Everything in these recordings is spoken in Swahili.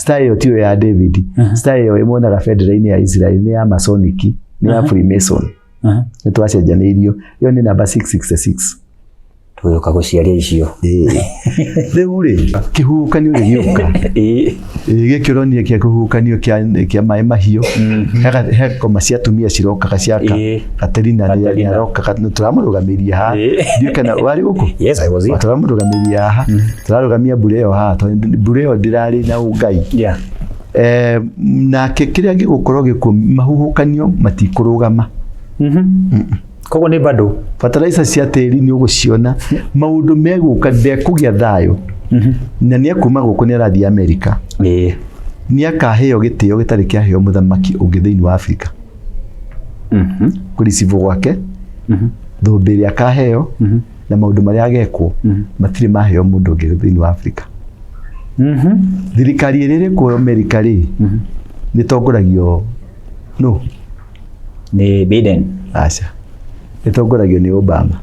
style tio ya David style ĩmonaga federal ya Israel ni ya Masonic ni ya Freemason nitwacenjanĩirio yo ni number 666 tuyoka guciaria icio rĩu rĩ kĩhuhũkanio gĩgĩũka gĩkĩronia kĩa kĩhuhũkanio kĩa maĩ mahiũ he koma cia atumia cirokaga ciaka Katerina nĩ arokaga tũramũrũgamiria haha ndiũ kana warĩ gũkũ yes I was here tũramũrũgamiria haha tũrarũgamia mbura ĩyo haha mbura ĩyo ndĩrarĩ na ũngai nake kĩrĩa gĩgũkorwo gĩkuo mahuhũkanio matikũrũgama koguo nĩ bado fertilizer cia tĩri nĩ ũgũciona maũndũ megũka ndekũgĩa thayũ na nĩ akuma gũkũ nĩ arathiĩ Amerika nĩ akaheo gĩtĩo gĩtarĩ kĩaheo mũthamaki ũngĩ thĩinĩ wa Afrika kũricibwo gwake thũmbĩ ĩrĩa akaheo na maũndũ marĩa agekwo matirĩ maheo mũndũ ũngĩ thĩinĩ wa Afrika thirikari ĩrĩa ĩrĩ Amerika rĩ nĩ tongoragio nĩ Biden aca itongoragio ni Obama.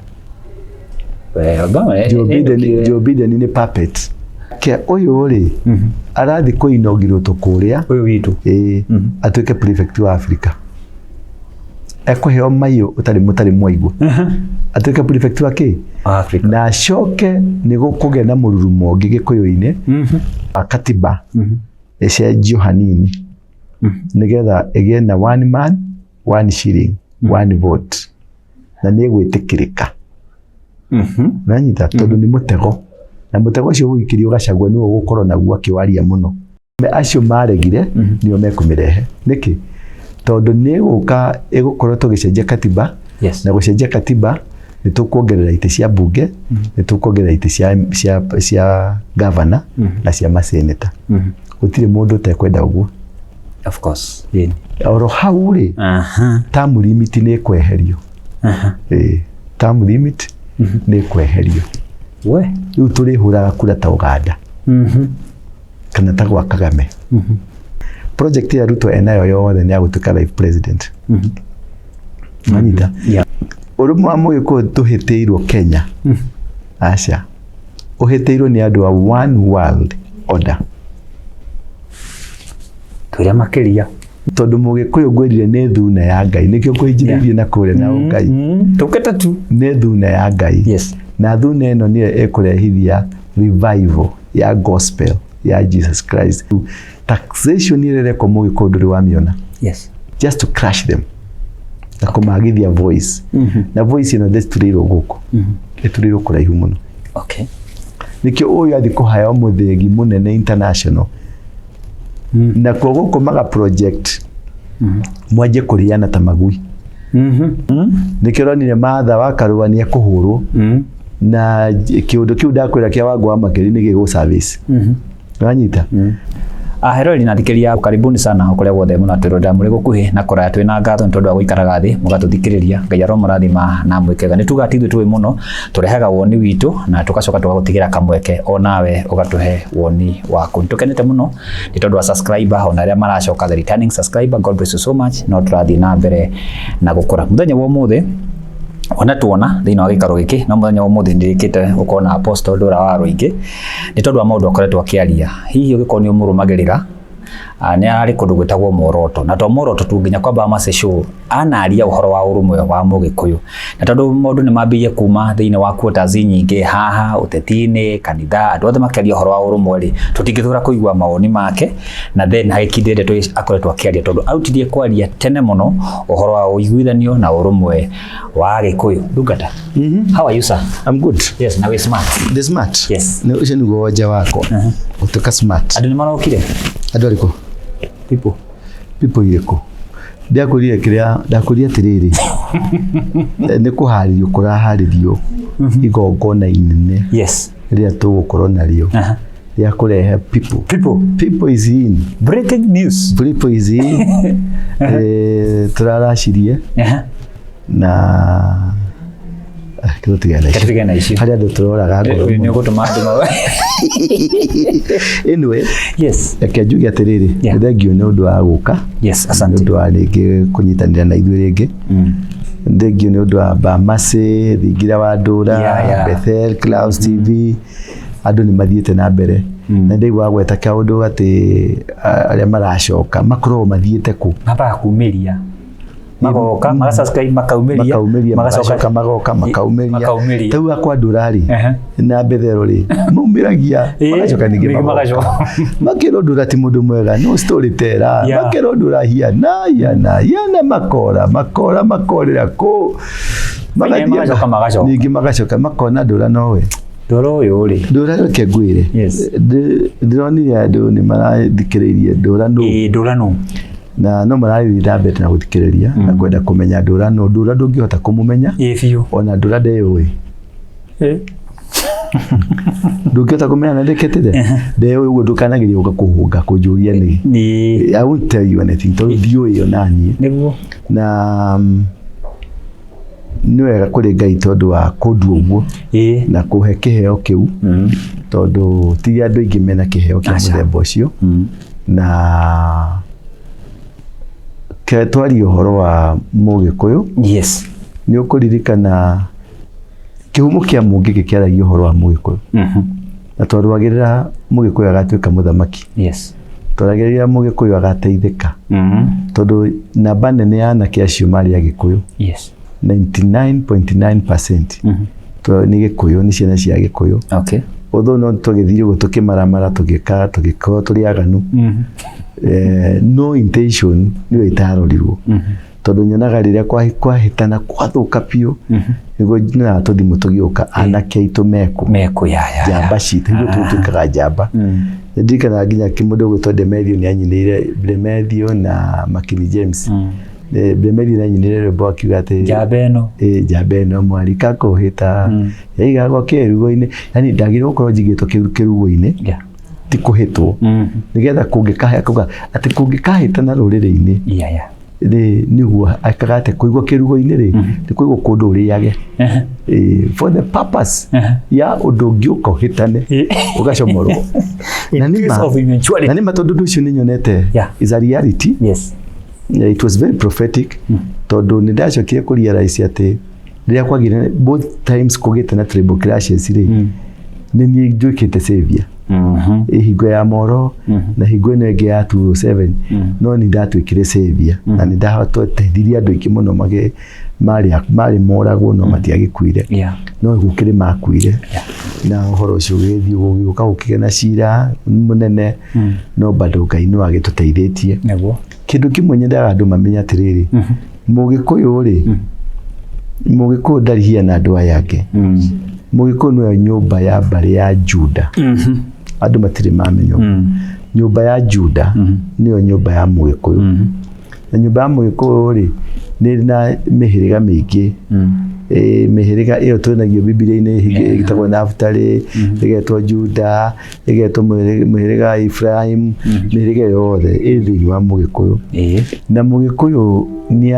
Joe Biden ni puppet. Ke uyu ri arathi kuinogirwo tukuria uyu witu atuike prefect wa Africa. Ekoheo mayo utari mwaigwa. Atuike prefect wa ki Africa. Na acoke ni gukuge na mururumo ngi gikuyu-ini akatiba ecenjio hanini nigetha egie na one man one shilling one vote na nĩ gwĩtĩkĩrĩka nanyita tondũ nĩ mũtego na mũtego ũcio ũgĩkirio Gachagua nĩwe ũgũkorwo naguo akĩwaria mũno acio maregire nĩo mekũmĩrehe nĩkĩ tondũ nĩ gũka ĩgũkorwo tũgĩcenjia katiba na gũcenjia katiba nĩ tũkuongerera itĩ cia bunge nĩ tũkuongerera itĩ cia governor na cia maseneta gũtirĩ mũndũ ũtekwenda ũguo of course oro hau rĩ term limit nĩ kweherio term limit nĩ kweherio rĩu tũrĩhũraga kura ta Uganda kana ta gwa Kagame project ya Ruto enayo yothe nĩ agũtuĩka life president manyita ũrũmwe wa Mũgĩkũyũ tũhĩtĩirwo Kenya aca ũhĩtĩirwo nĩ andũ a one world order tũrĩa makĩria tondũ Mũgĩkũyũ ngwĩrire nĩ thuna ya Ngai nĩkĩo kũinjĩrĩirie na kũrĩa na Ngai tũkĩta tu nĩ thuna ya Ngai na thuna ĩno nĩyo ĩkũrehithia revival ya gospel ya Jesus Christ taxation ĩrĩa ĩreko Mũgĩkũyũ ndũrĩ wamĩona just to crush them na kũmagithia voice na voice ĩno ndĩtũrĩirwo gũkũ ĩtũrĩirwo kũraihu mũno nĩkĩo ũyũ athi kũhaya mũthĩgi mũnene international na kogo komaga project mwaje kũriana ta magui nikĩronire Martha wa Karua nĩ ekũhũrwo na kĩũndũ kĩu ndakwĩra kĩa Wangũ wa Makeri nĩ gĩgũ service wanyita Heroi na thikĩria karibuni sana ũkũrĩa guothe mũnatwĩrwo mũrĩ gũkuhĩ na kũraya twĩna ngatho nĩ tondũ wa gũikaraga thĩ mũgatũthikĩrĩria Ngai aromorathima na mwĩkega nĩ tugatithwe twĩ mũno tũrehaga woni witũ na tũgacoka tũgagũtigĩra kamweke o nawe ũgatũhe woni waku nĩtũkenete mũno nĩ tondũ wa subscriber ona arĩa maracoka the returning subscriber God bless you so much no tũrathiĩ na mbere na gũkũra mũthenya wa ũmũthĩ ona tuona thĩinĩ wa gĩkaro gĩkĩ no mũthenya wa ũmũthĩ ndĩrĩkĩte gũkorwo na apostle Ndũra wa Rũingĩ nĩ tondũ wa maũndũ akoretwo akĩaria hihi ũgĩkorwo nĩ ũmũrũmagĩrĩra nĩ arĩ kũndũ gwĩtagwo Moroto na to Moroto tu nginya kwamba Mace Show anaria ũhoro wa ũrũmwe wa Mũgĩkũyũ na tondũ maũndũ nĩ mambĩrĩirie kuma thĩinĩ wa quarters nyingĩ haha ũteti-inĩ kanitha andũ othe makĩaria ũhoro wa ũrũmwe rĩ tũtingĩthũra kũigua mawoni make na then agĩkindĩte akoretwo akĩaria tondũ arutirie kwaria tene mũno ũhoro wa ũiguithanio na ũrũmwe wa Gĩkũyũ Ndungata how are you sir? I'm good. Yes, na we smart. The smart? Yes. Nĩ ũcio nĩguo wonja wako ũtuĩka smart. Andũ nĩ marokire? Andũ arĩkũ? People irĩkũ? Ndakũria atĩrĩrĩ nĩ kũharĩrio kũraharĩrio igongona inene rĩrĩa tũgũkorwo narĩo rĩa kũrehe people is in breaking news people is in tũraracirie na katigana icio harĩa andũ tũroraga nĩ ũgũtũma andũ anyway reke njuge atĩrĩrĩ thengio nĩ ũndũ wa gũka nĩ ũndũ wa rĩngĩ kũnyitanĩra na ithuĩ rĩngĩ thengio nĩ ũndũ wa Mace Thingira wa Ndũra Bethel Clouds TV andũ nĩ mathiĩte na mbere na ndigwa gweta kaundu ati aria maracoka makorwo mathiete ku maba kumiria magoka magasaska makaumiria magacoka magoka makaumiria tau akwa ndurari na mbethero ri mumiragia magacoka ningi magacoka makiro ndura ti mundu mwega no storyteller makiro ndura hiana makorera ko magacoka ningi magacoka makona ndura nowe ndoro uyu ri ndura reke ngwire ndironire andu ni marathikiririe ndura no na no mararithira mbete na guthikiriria na kwenda kumenya ndura ndungihota kumumenya biu ona ndura ndeyui ndungihota kumenya na ndeketire ndeyui uguo ndukanagiria uka kuhunga kunjuria ni I won't tell you anything to ndiui yo nani niguo na niwega kuri Ngai tondu wa kundu uguo na kuhe kiheo kiu tondu ti andu ingi mena kiheo kia muthemba ucio na twari uhoro wa Mugikuyu ni ukuririkana kihumo kia mungi gikiaragia uhoro wa Mugikuyu na twarwagirira Mugikuyu agatuika muthamaki twaragirira Mugikuyu agateithika tondu namba nene ya anake acio mari agikuyu 99.9% to ni Gikuyu ni ciana cia Gikuyu although no tugithire go tukimaramara tugikoo turiaganu no intention ni itarorirwo tondu nyonaga riria kwahitana kwathuka piu nigo na tuthimu tugiuka anake aitu meku jamba citu tutukaga jamba ndikana nginya kimundu gwitwo Demetrio ni anyinire Demetrio na Makini James Demetrio ni anyinire rwimbo akiuga ati jabeno mwarika kuhita yaigagwo kirugo-ini yani ndagire gukorwo njigitwo kirugo-ini ti kuhitwo nigetha kungikahe kuga ati kungikahitana ruriri-ini niguo akagate kuigwa kirugo-ini ri ni kuigwa kundu uriage for the purpose ya undu ngiuka hitane ugacomorwo na nima tondu nducio ni nyonete is a reality it was very prophetic tondu ni ndacokire kurealize ati riria kwagire both times kugite na tribal clashes ri ni ni njuikite savior hingo ya moro na hingo ino ingi ya 207 no ni ndatwikire savior na ni ndateithirie andu aingi muno mari moragwo no matiagikuire no gukire makuire na uhoro ucio githii gugiuka gukigena cira munene no bado Ngai no agituteithĩtie kindu kimwe nyendaga andu mamenya atiriri Mugikuyu ri Mugikuyu ndari hiana andu aya angi Mugikuyu no nyumba ya mbari ya Juda andu matire mamenyo nyumba ya Juda niyo nyumba ya Mugikuyu na nyumba ya Mugikuyu ri ni na mihiriga mingi mihiriga iyo tunagio Biblia-ini igitagwo Naftali igetwo Juda igetwo mihiriga Ephraim mihiriga yothe ithi wa Mugikuyu na Mugikuyu ni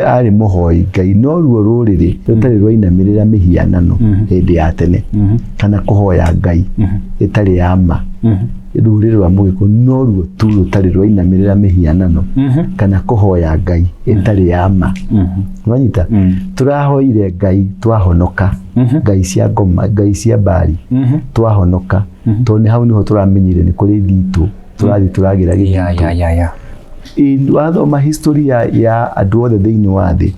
ari muhoi Ngai no ruo ruriri rutari rwainamirira mihianano hindi ya tene kana kuhoya Ngai itari ya ma ruriri rwa Mugikuyu no ruo tu rutari rwainamirira mihianano kana kuhoya Ngai itari ya ma wanyita turahoire Ngai twahonoka Ngai cia ngoma Ngai cia mbari twahonoka to ni hau niho turamenyire ni kuri thitu turagira githito wathoma history ya andu othe thiini wa thi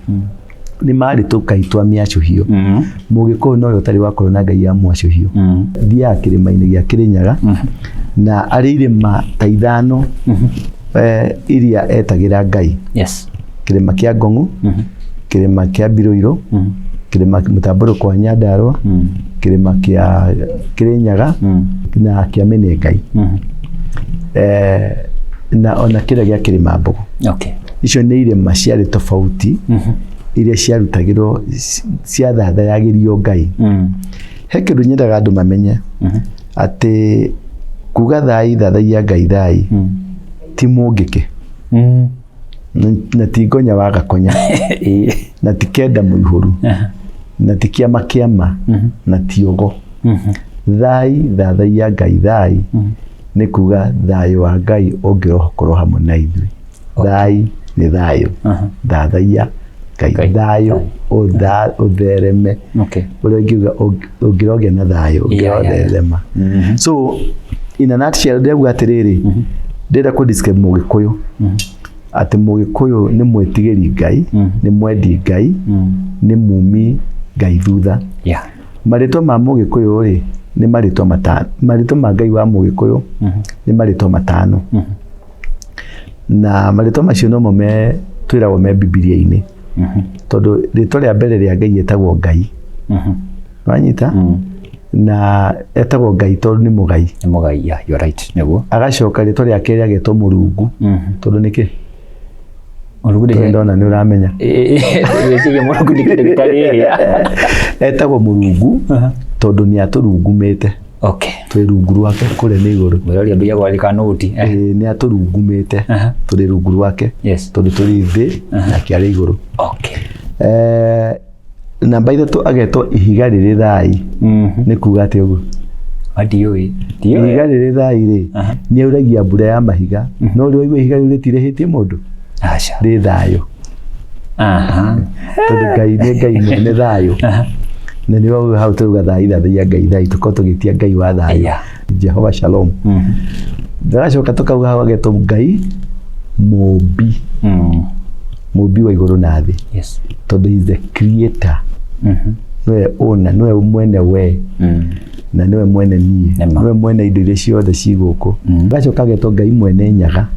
ni mari tukaitwa miacuhio Mugikuyu no yotari wakorwo na Ngai ya mwacuhio thia kirima-ini gia Kirinyaga na ari irima ta ithano iria etagira Ngai kirima kia Ngong'u kirima kia Biruiro kirima Mutamburu kwa Nyandarua kirima kia Kirinyaga na kia Menengai na ona kira gia Kirimambogo icio ni irima ciari tofauti iria ciarutagirwo ciathathayagirio Ngai he kindu nyendaga andu mamenye ati kuga thai thathaia Ngai thai ti mungike na ti ngonya wa gakonya na ti kenda muihuru na ti kiama na ti ogo thai thathaia Ngai thai ni kuga thayo wa Ngai ungirokorwo hamwe na ithui thai ni thayo thathaia Ngai thayo uthereme uria ngiuga ungirogia na thayo ungirotherema so in a nutshell ndĩrauga atĩrĩrĩ ndĩrenda ku describe Mũgĩkũyũ atĩ Mũgĩkũyũ nĩ mwĩtigĩri Ngai nĩ mwendi Ngai nĩ mumi Ngai thutha. Marĩtwa ma Mũgĩkũyũ rĩ nĩ marĩtwa matano. Marĩtwa ma Ngai wa Mũgĩkũyũ nĩ marĩtwa matano. Na marĩtwa macio no mo twĩragwo me Bibilia-inĩ. Tondũ rĩtwa rĩa mbere rĩa Ngai etagwo Ngai. Wanyita? Na etagwo Ngai tondũ nĩ mũgai. Nĩ mũgai, yeah, you are right. Nĩguo. Agacoka rĩtwa rĩa kerĩ agetwo Mũrungu. Tondũ nĩkĩ? Mũrungu ndĩ ndona nĩ ũramenya. Wĩcirie Mũrungu nĩ kĩndũ gĩtarĩ. Etagwo Mũrungu tondũ nĩ atũrungumĩte. Okay. Twĩ rungu rwake kũrĩa nĩ igũrũ. Mũrori ambia gwandĩka noti. Nĩ atũrungumĩte tũrĩ rungu rwake. Yes. Tondũ tũrĩ thĩ na kĩarĩ igũrũ. Okay. Namba ithatũ agetwo ihiga rĩrĩ thai. Nĩ kuga atĩ ũguo. Ndiũĩ. Ihiga rĩrĩ thai rĩ nĩ auragia mbura ya mahiga. No rĩu waigua ihiga rĩu rĩtirĩhĩtie mũndũ. Aca. Rĩ thayũ. Tondũ Ngai nĩ Ngai mwene thayũ. Na nĩ wao hau tũruga thai thathaia Ngai thai tũkorwo tũgĩtia Ngai wa thayũ. Jehova Shalom. Ndagacoka tũkauga hau agetwo Ngai mũmbi. Mũmbi wa igũrũ na thĩ. Yes. Tondũ he is the creator. Nĩwe owner, nĩwe mwene we. Na nĩwe mwene niĩ. Nĩwe mwene indo iria ciothe ci gũkũ. Ndagacoka agetwo Ngai mwene nyaga.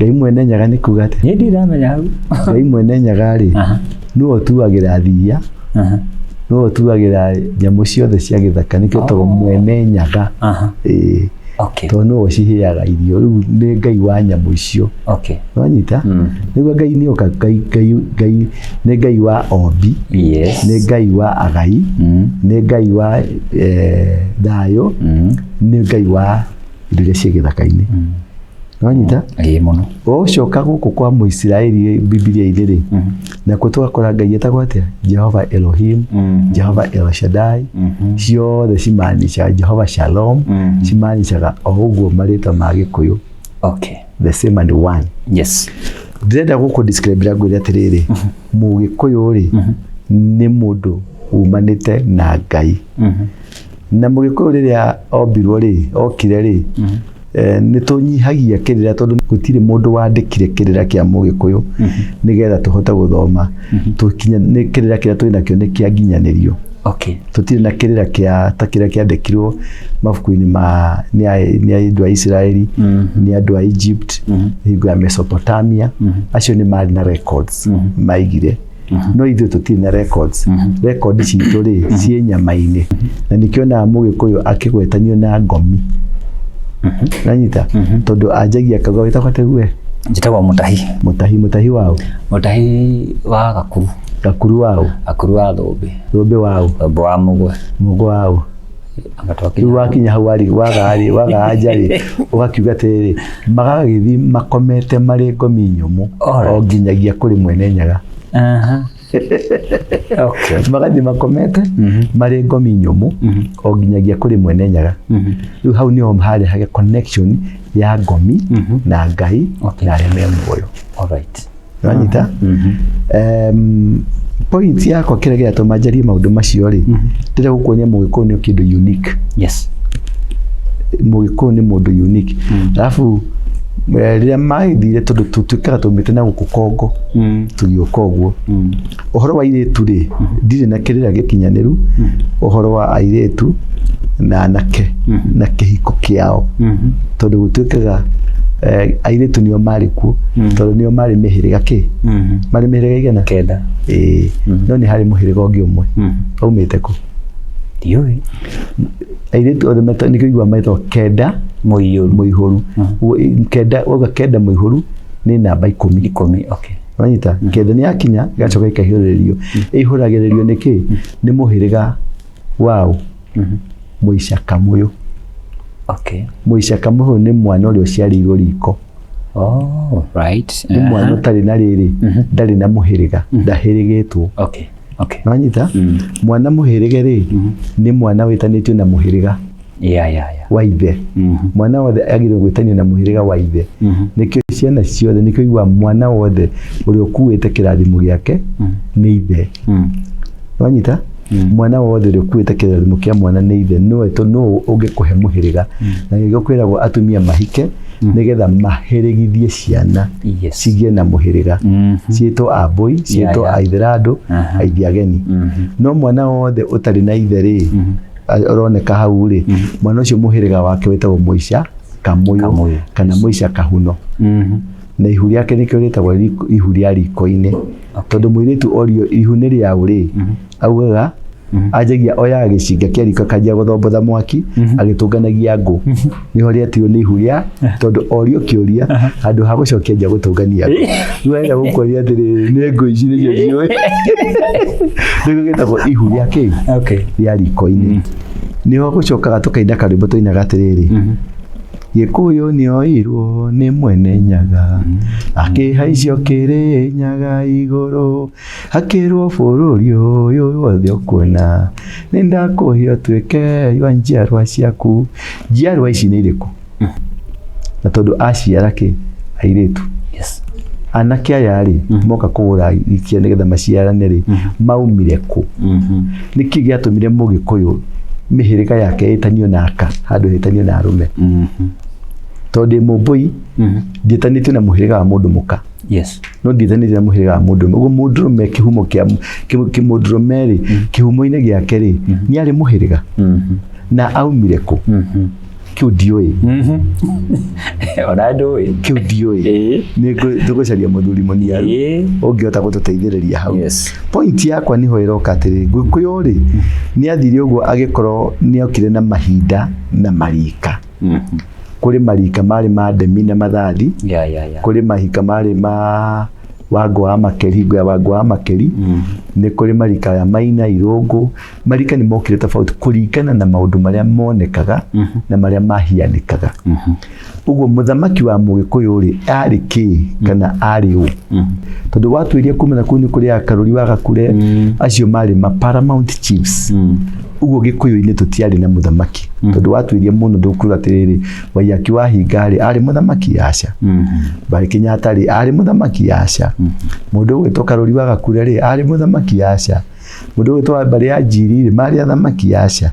Ngai mwene nyaga nĩ kuga atĩ. Niĩ ndiramenya hau. Ngai mwene nyaga rĩ nĩwe ũtuagĩra thiia. Nĩwe ũtuagĩra nyamũ ciothe cia gĩthaka nĩkĩo tondũ mwene nyaga. Okay. Tondũ nĩwe ũciheaga irio rĩu nĩ Ngai wa nyamũ icio. Okay. Wanyita? Nĩguo Ngai nĩ oka Ngai nĩ Ngai wa ombi. Yes. Nĩ Ngai wa agai. Nĩ Ngai wa thayũ. Nĩ Ngai wa indo iria ciĩ gĩthaka-inĩ. Wanyita? Mũno. Ũcoka gũkũ kwa Mũisiraeli Bibilia-inĩ rĩ nakuo tũgakora Ngai etagwo atĩa? Jehova Elohim, Jehova El Shaddai, ciothe cimaanishaga Jehova Shalom, cimaanishaga o ũguo marĩtwa ma Gĩkũyũ. Okay. The same and one. Yes. Ndĩrenda gũkũ describe ngwĩre atĩrĩrĩ Mũgĩkũyũ rĩ nĩ mũndũ umanĩte na Ngai. Na Mũgĩkũyũ rĩrĩa ombirwo rĩ okire rĩ nĩ tũnyihagia kĩrĩra tondũ gũtirĩ mũndũ wandĩkire kĩrĩra kĩa Mũgĩkũyũ nĩgetha tũhote gũthoma tũkinya nĩ kĩrĩra kĩrĩa twĩ nakĩo nĩ kĩa nginyanĩrio. Okay. Tũtirĩ na kĩrĩra kĩa ta kĩrĩa kĩandĩkirwo mabuku-inĩ ma nĩ andũ a Isiraeli nĩ andũ a Egypt hingo ya Mesopotamia acio nĩ marĩ na records maigire. No ithuĩ tũtirĩ na records. Record citũ rĩ ciĩ nyama-inĩ na nĩkĩo na Mũgĩkũyũ akĩgwetanio na ngomi. Nanyita tondũ anjagia kago wĩtagwo atĩ we njĩtagwo Mũtahi wao Mũtahi wa Gakuru wao Gakuru wa Thũmbĩ wao Thũmbĩ wa Mũgwe wao. Rĩu wakinya hau waga anja rĩ ũgakiuga atĩrĩrĩ magagĩthiĩ makomete marĩ ngomi nyũmũ o nginyagia kũrĩ mwene nyaga. Okay. Magathiĩ makomete marĩ ngomi nyũmũ o nginyagia kũrĩ mwene nyaga. Rĩu hau nĩho harehage connection ya ngomi na Ngai na arĩa me muoyo. Alright. Wanyita? Point yakwa kĩrĩa gĩatũma njarie maũndũ macio rĩ ndĩrenda gũkuonia Mũgĩkũyũ nĩ kĩndũ unique. Yes. Mũgĩkũyũ nĩ mũndũ unique. Alafu rĩrĩa magĩthire tondũ tũtuĩkaga tũmĩte na gũkũ Kongo tũgĩũka ũguo. Ũhoro wa airĩtu rĩ ndirĩ na kĩrĩra gĩkinyanĩru. Ũhoro wa airĩtu na anake na kĩhiko kĩao tondũ gũtuĩkaga airĩtu nĩo marĩ kuo tondũ nĩo marĩ mĩhĩrĩga marĩ mĩhĩrĩga igana kenda. No nĩ harĩ mũhĩrĩga ũngĩ ũmwe aumĩte kũ? Ndiũĩ. Airĩtu othe nĩkĩo igua metwo kenda mũihũru. Kenda wauga kenda mũihũru nĩ namba 10. Okay. Wanyita? Kenda nĩ yakinya igacoka ikaihũrĩrĩrio. Ĩihũragĩrĩrio nĩkĩ? Nĩ mũhĩrĩga wao Mũicakamũyũ. Okay. Mũicakamũyũ nĩ mwana ũrĩa ũciarĩirwo riko. Oh, right. Nĩ mwana ũtarĩ na rĩrĩ ndarĩ na mũhĩrĩga ndahĩrĩgĩtwo. Okay. Okay. Wanyita? Mwana mũhĩrĩge rĩ nĩ mwana wĩtanĩtio na mũhĩrĩga wa ithe. Mwana wothe agĩrĩirwo gwĩtanio na mũhĩrĩga wa ithe. Nĩkĩo ciana ciothe nĩkĩo igua mwana wothe ũrĩa ũkuĩte kĩrathimo gĩake nĩ ithe. Wanyita? mwana wothe ri kuite kirimo kia mwana ni ithe no eto no ungikuhe muhiriga na giko kwiragwo atumia mahike nigetha maherigithie ciana cigie na muhiriga ciito aboi ciito aithirando aithiageni no mwana wothe utari na ithe ri aroneka hau ri mwana ucio muhiriga wake wetagwo muica kamuyo kana muica kahuno na ihu riake nikio ritagwo ihu ria riko-ini tondu muiritu orio ihu ni riao ri augaga ajagia oya gicinga kia riko kanjia guthombotha mwaki agitunganagia ngũ niho rietirwo ni ihu ria tondu orio kiuria handu ha gucokia nja gutungania ngũ wega gukoria atiri ni ngũ ici nicio cioi nigo gitagwo ihu ria kiu ria riko-ini niho gucokaga tukaina karimbo tuinaga atiriri Gikuyu nioirwo ni mwene nyaga akihaicio kiri nyaga iguru akirwo bururi uyu wothe ukwona ni ndakuhe tuike ywa njiarwa ciaku njiarwa ici ni iriku na tondu aciara ki airitu anake aya ri moka kugura ikia nigetha maciarane ri maumire ku niki giatumire Mugikuyu mihiriga yake itanio naka handu hitanio na arume tondu mubui nditanitio na muhiriga wa mundu muka no nditanitio na muhiriga wa mundu uguo mundurume kihumo kia kimundurume ri kihumo-ini giake ri ni ari muhiriga na aumire ku kiu ndioi onandoi kiu ndioi ni tugucaria muthuri muniaru ungiota gututeithiriria hau point yakwa niho iroka atiri Gikuyu ri ni athire uguo agikorwo ni okire na mahinda na marika kuri marika mari ma ndemi na mathathi kuri mahika mari ma Wangũ wa Makeri hingo ya Wangũ wa Makeri ni kuri marika ya Maina Irungu marika ni mokire tofauti kuringana na maundu maria monekaga na maria mahianikaga uguo muthamaki wa Mugikuyu ri ari ki kana ari u tondu watuiria kumena kuni kuri Karuri wa Gakure acio mari ma paramount chiefs uguo Gikuyu-ini tutiari na muthamaki tondu watuiria muno ndukuru atiriri Waiyaki wa Hingari ari muthamaki aca Bari Kenyatta ri ari muthamaki aca mundu gwitwo Karuri wa Gakure ri ari muthamaki aca mundu gwitwo Bari ya Njiri ri mari athamaki aca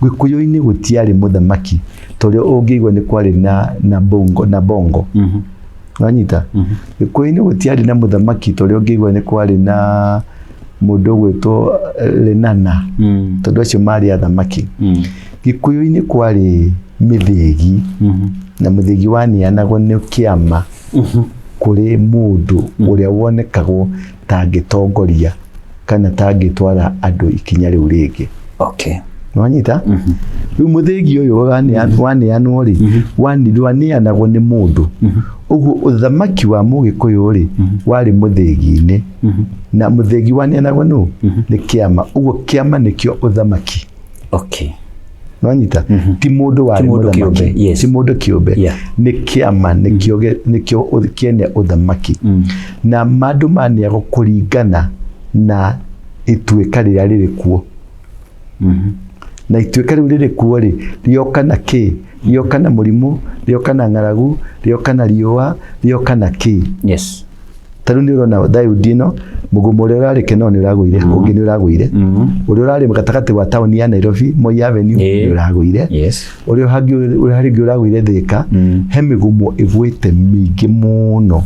Gikuyu-ini gutiari muthamaki torio ungiigwa ni kwari na bongo wanyita Gikuyu-ini gutiari na muthamaki torio ungiigwa ni kwari na mundu gwitwo Lenana tondu acio mari athamaki Gikuyu-ini kwari mithigi na muthigi wanianagwo ni kiama kuri mundu uria wonekagwo tangitongoria kana tangitwara andu ikinya riu ringi wanyita riu muthigi uyu wanianwo ri wanianagwo ni mundu uguo uthamaki wa Mugikuyu ri wari muthigi-ini na muthigi wanianagwo nu ni kiama uguo kiama nikio uthamaki wanyita ti mundu wari muthamaki ti mundu kiumbe ni kiama nikio kiene uthamaki na mandu maniago kuringana na ituika riria riri kuo na ituika riu riri kuo ri rioka na ki rioka na murimu rioka na ng'aragu rioka na riua rioka na ki taru ni urona Daudi ino mugumo uria urari Keno ni uragwire ungi ni uragwire uria urari gatagati wa town ya Nairobi Moi Avenue ni uragwire uria hangi uragwire Thika he migumo igwite mingi muno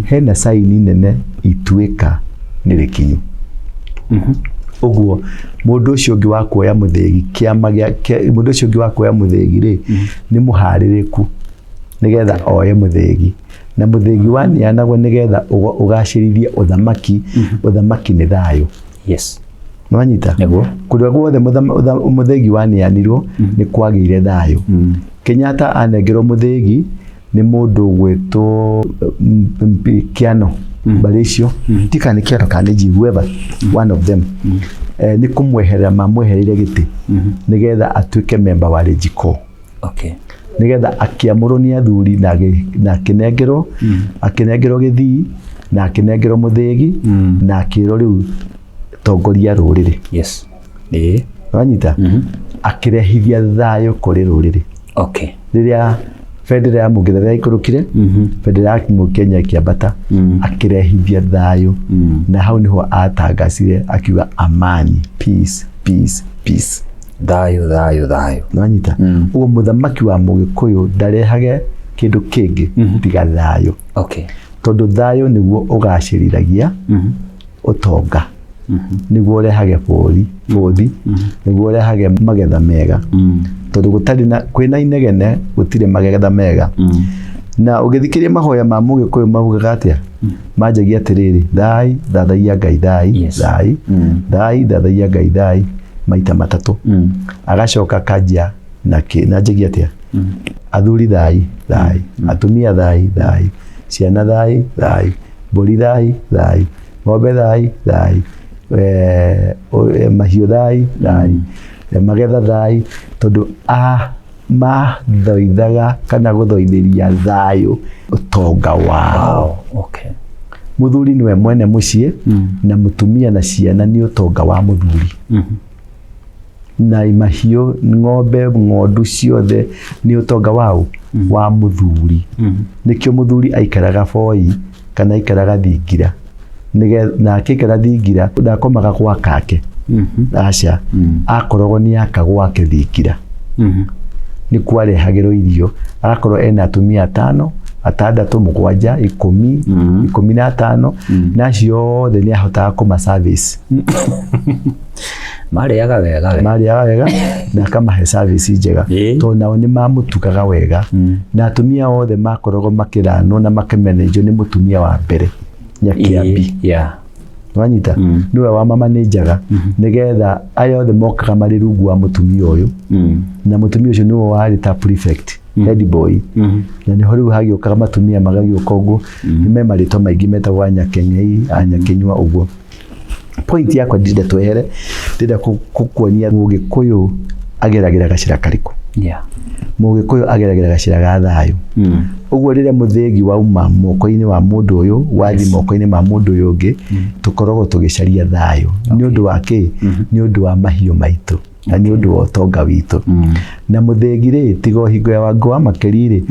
hena saini nene ituika ni rikinyu uguo mundu ucio ungi wa kuoya muthegi kiama mundu ucio ungi wa kuoya muthegi ri ni muhaririku nigetha oye muthegi na muthegi wanianagwo nigetha ugacirithie uthamaki uthamaki ni thayo nwanyita kuria guothe muthegi wanianirwo ni kwagire thayo Kenyatta anengerwo muthegi ni mundu gwetwo Kiano Baricio tika ni Kiano kana whoever one of them ni kumweherera mamwehereire giti nigetha atuike member wa Regiko nigetha akiamurwo ni athuri na kinengerwo githii na kinengerwo muthegi na akirwo riu tongoria ruriri wanyita akirehithia thayo kuri ruriri riria federal ya Mugithi ikurukire federal ya Kenya ikiambata akirehithia thayo na hau niho atangacire akiuga amani peace peace. Thayo. Nwanyita ugo muthamaki wa Mugikuyu ndarehage kindu kingi tiga thayo. Okay. Tondu thayo niguo ugaciriragia utonga. Niguo urehage bũrũri niguo urehage magetha mega. Tondu gutari na kwina inegene gutire magetha mega. Na ugithikiria mahoya ma Mugikuyu mabugaga atia manjagia atiriri thai thathaia Ngai thai thathaia Ngai thai maita matatu. Agacoka kanjia na njagia atia athuri thai atumia thai ciana thai mbũri thai ng'ombe thai mahiũ thai magetha thai. Tondu mathoithaga kana guthoithĩria thayũ utonga wao. Okay. Muthuri niwe mwene muciĩ na mutumia na ciana ni utonga wa muthuri. Na mahiũ ng'ombe ng'ondu ciothe ni utonga wao wa muthuri. Nikio muthuri aikaraga foi kana aikaraga thingira na akikara thingira ndakomaga gwakake. Aca akoragwo ni aka gwake thingira. Ni kwarehagĩrwo irio agakorwo ena atumia 5 6 7 10 15 na ciothe ni ahotaga kuma service. Mariaga wega na kamahe service njega to nao ni mamutukaga wega. Na atumia othe makoragwo makiranwo na makemenenjo ni mutumia wa mbere Nyakiambi. Wanyita niwe wa mama ni njaga nigetha aya othe mokaga mari rungu wa mutumia uyu. Na mutumia ucio niwe wari ta prefect head boy. Na ni hori hagiokaga matumia magagioka uguo nime marito maingi metagwa Nyakenyei Anyakenywa uguo. Point yakwa ndinde twehere ndinde kukuonia Mugikuyu ageragira gacira kariku. Mugikuyu ageragira gacira ga thayo. Uguo rire muthengi wauma moko-ini wa mundu uyu wathi moko-ini ma mundu uyu ungi tukoragwo tugicaria thayo ni undu wa ki ni undu wa mahiũ maitu na ni undu wa utonga witu. Na muthengi ri tigo hingo ya Wangũ wa Makeri ri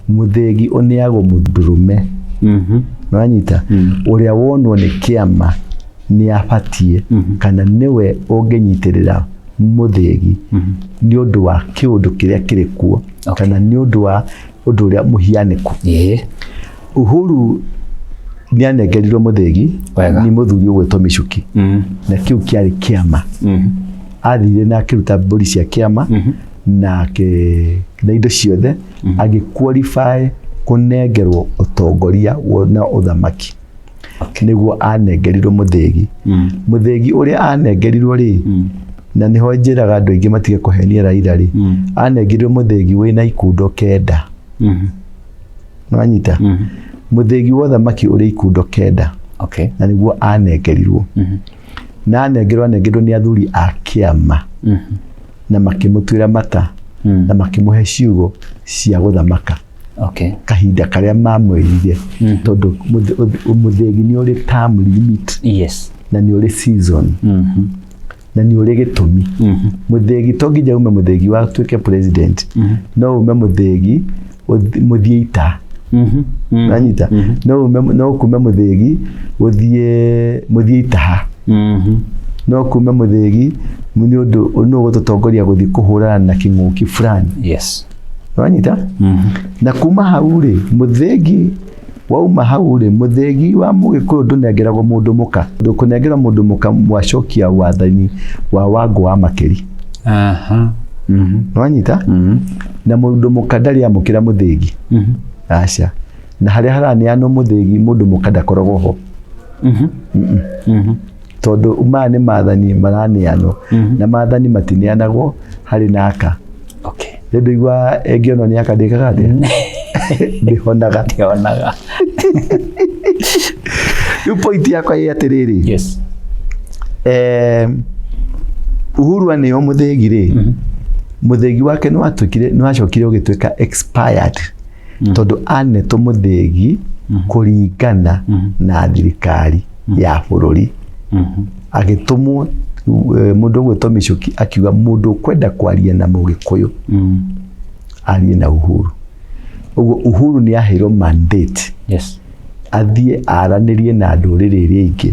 muthengi uniagwo muthurume. Nwanyita uria wonwo ni kiama ni abatie kana niwe unginyitirira muthengi ni undu wa kiundu kiria kiri kuo kana ni undu wa undu uria muhianiku. Uhuru ni anengerirwo muthengi ni muthuri ugwetwo Michuki. Na kiu kiari kiama. Athire na akiruta mburi cia kiama na indo ciothe agiqualify kunengerwo utongoria na uthamaki. Niguo anengerirwo muthengi. Muthengi uria anengerirwo ri na niho njiraga andu aingi matige kuhenia Raila ri anengerirwo muthengi wina ikundo 9. Nwanyita muthengi wa uthamaki uri ikundo 9. Na niguo anengerirwo. Na anengerirwo ni athuri a kiama. Na makimutwira mata na makimuhe ciugo cia guthamaka. Kahinda karia mamwirire tondu muthengi ni uri term limit. Na ni uri season. Na ni uri gitumi. Muthengi to nginya ume muthengi wa tuike president. No ume muthengi muthie ita. Nanyita no kume muthengi muthie itaha. No kume muthengi ni undu no gututongoria guthie kuhurana na king'uki fulani. Wanyita na kuma hau ri muthengi wauma hau ri muthengi wa Mugikuyu ndunengeragwo mundu muka ndukunengera mundu muka mwacokia wathani wa Wangũ wa Makeri. Wanyita na mundu muka ndari amukira muthengi. Aca na haria haraneanwo muthengi mundu muka ndakoragwo ho. Tondu uma ni mathani maraneanwo na mathani matineanagwo hari naka. Ndu igwa engiono ni akandikaga atia ndihonaga. Yu point yakwa ĩ atiriri. Uhuru aneo muthengi ri muthengi wake no acokire ugituika expired tondu anetwo muthengi kuringana na thirikari ya bururi. Agitumwo mundu gwetwo Michuki akiuga mundu kwenda kwaria na Mugikuyu arie na Uhuru. Uguo Uhuru ni aheirwo mandate athie aranirie na ndũrĩrĩ iria ingĩ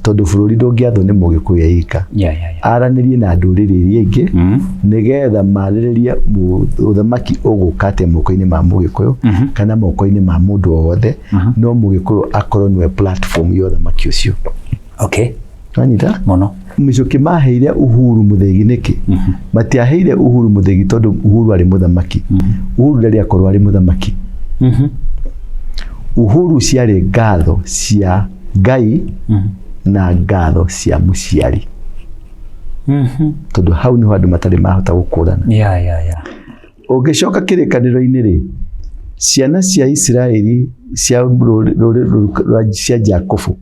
tondũ bũrũri ndũngĩathwo nĩ mũgĩkũyũ eika aranirie na ndũrĩrĩ iria ingĩ nĩgetha marĩrĩrie ũthamaki ũgũka atĩa moko-inĩ ma mũgĩkũyũ kana moko-inĩ ma mũndũ o wothe no mũgĩkũyũ akorwo nĩwe platform ya ũthamaki ũcio. Okay. Wanyita? Mũno. Mĩcoki maheire Uhuru Mũthĩgi nĩkĩ? Matiaheire Uhuru Mũthĩgi tondũ Uhuru arĩ mũthamaki. Uhuru ndarĩ akorwo arĩ mũthamaki. Uhuru ciarĩ ngatho cia Ngai na ngatho cia mũciari. Tondũ hau nĩho andũ matarĩ mahota gũkũrana. Ũngĩcoka kĩrĩkanĩro-inĩ rĩ, ciana cia Isiraeli cia Jakobu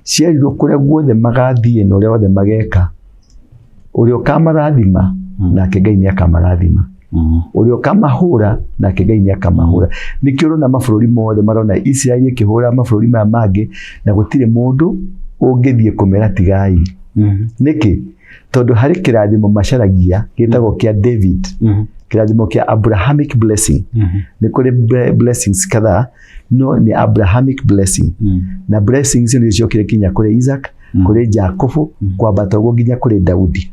ciarirwo kũrĩa guothe magathiĩ na ũrĩa wothe mageka, ũrĩa ũkamarathima nake Ngai nĩ akamarathima, ũrĩa ũkamahũra nake Ngai nĩ akamahũra. Nĩkĩo ũrona mabũrũri mothe marona Isiraeli ĩkĩhũra mabũrũri maya mangĩ na gũtirĩ mũndũ ũngĩthiĩ kũmera tigai. Nĩkĩ? Tondũ harĩ kĩrathimo macaragia gĩtagwo kĩa David, kĩrathimo kĩa Abrahamic blessing. Nĩ kũrĩ blessings kadhaa, no nĩ Abrahamic blessing. Na blessings nĩ ciokire kinya kũrĩ Isaac, kũrĩ Jacob, kwambata ũguo nginya kũrĩ Daudi.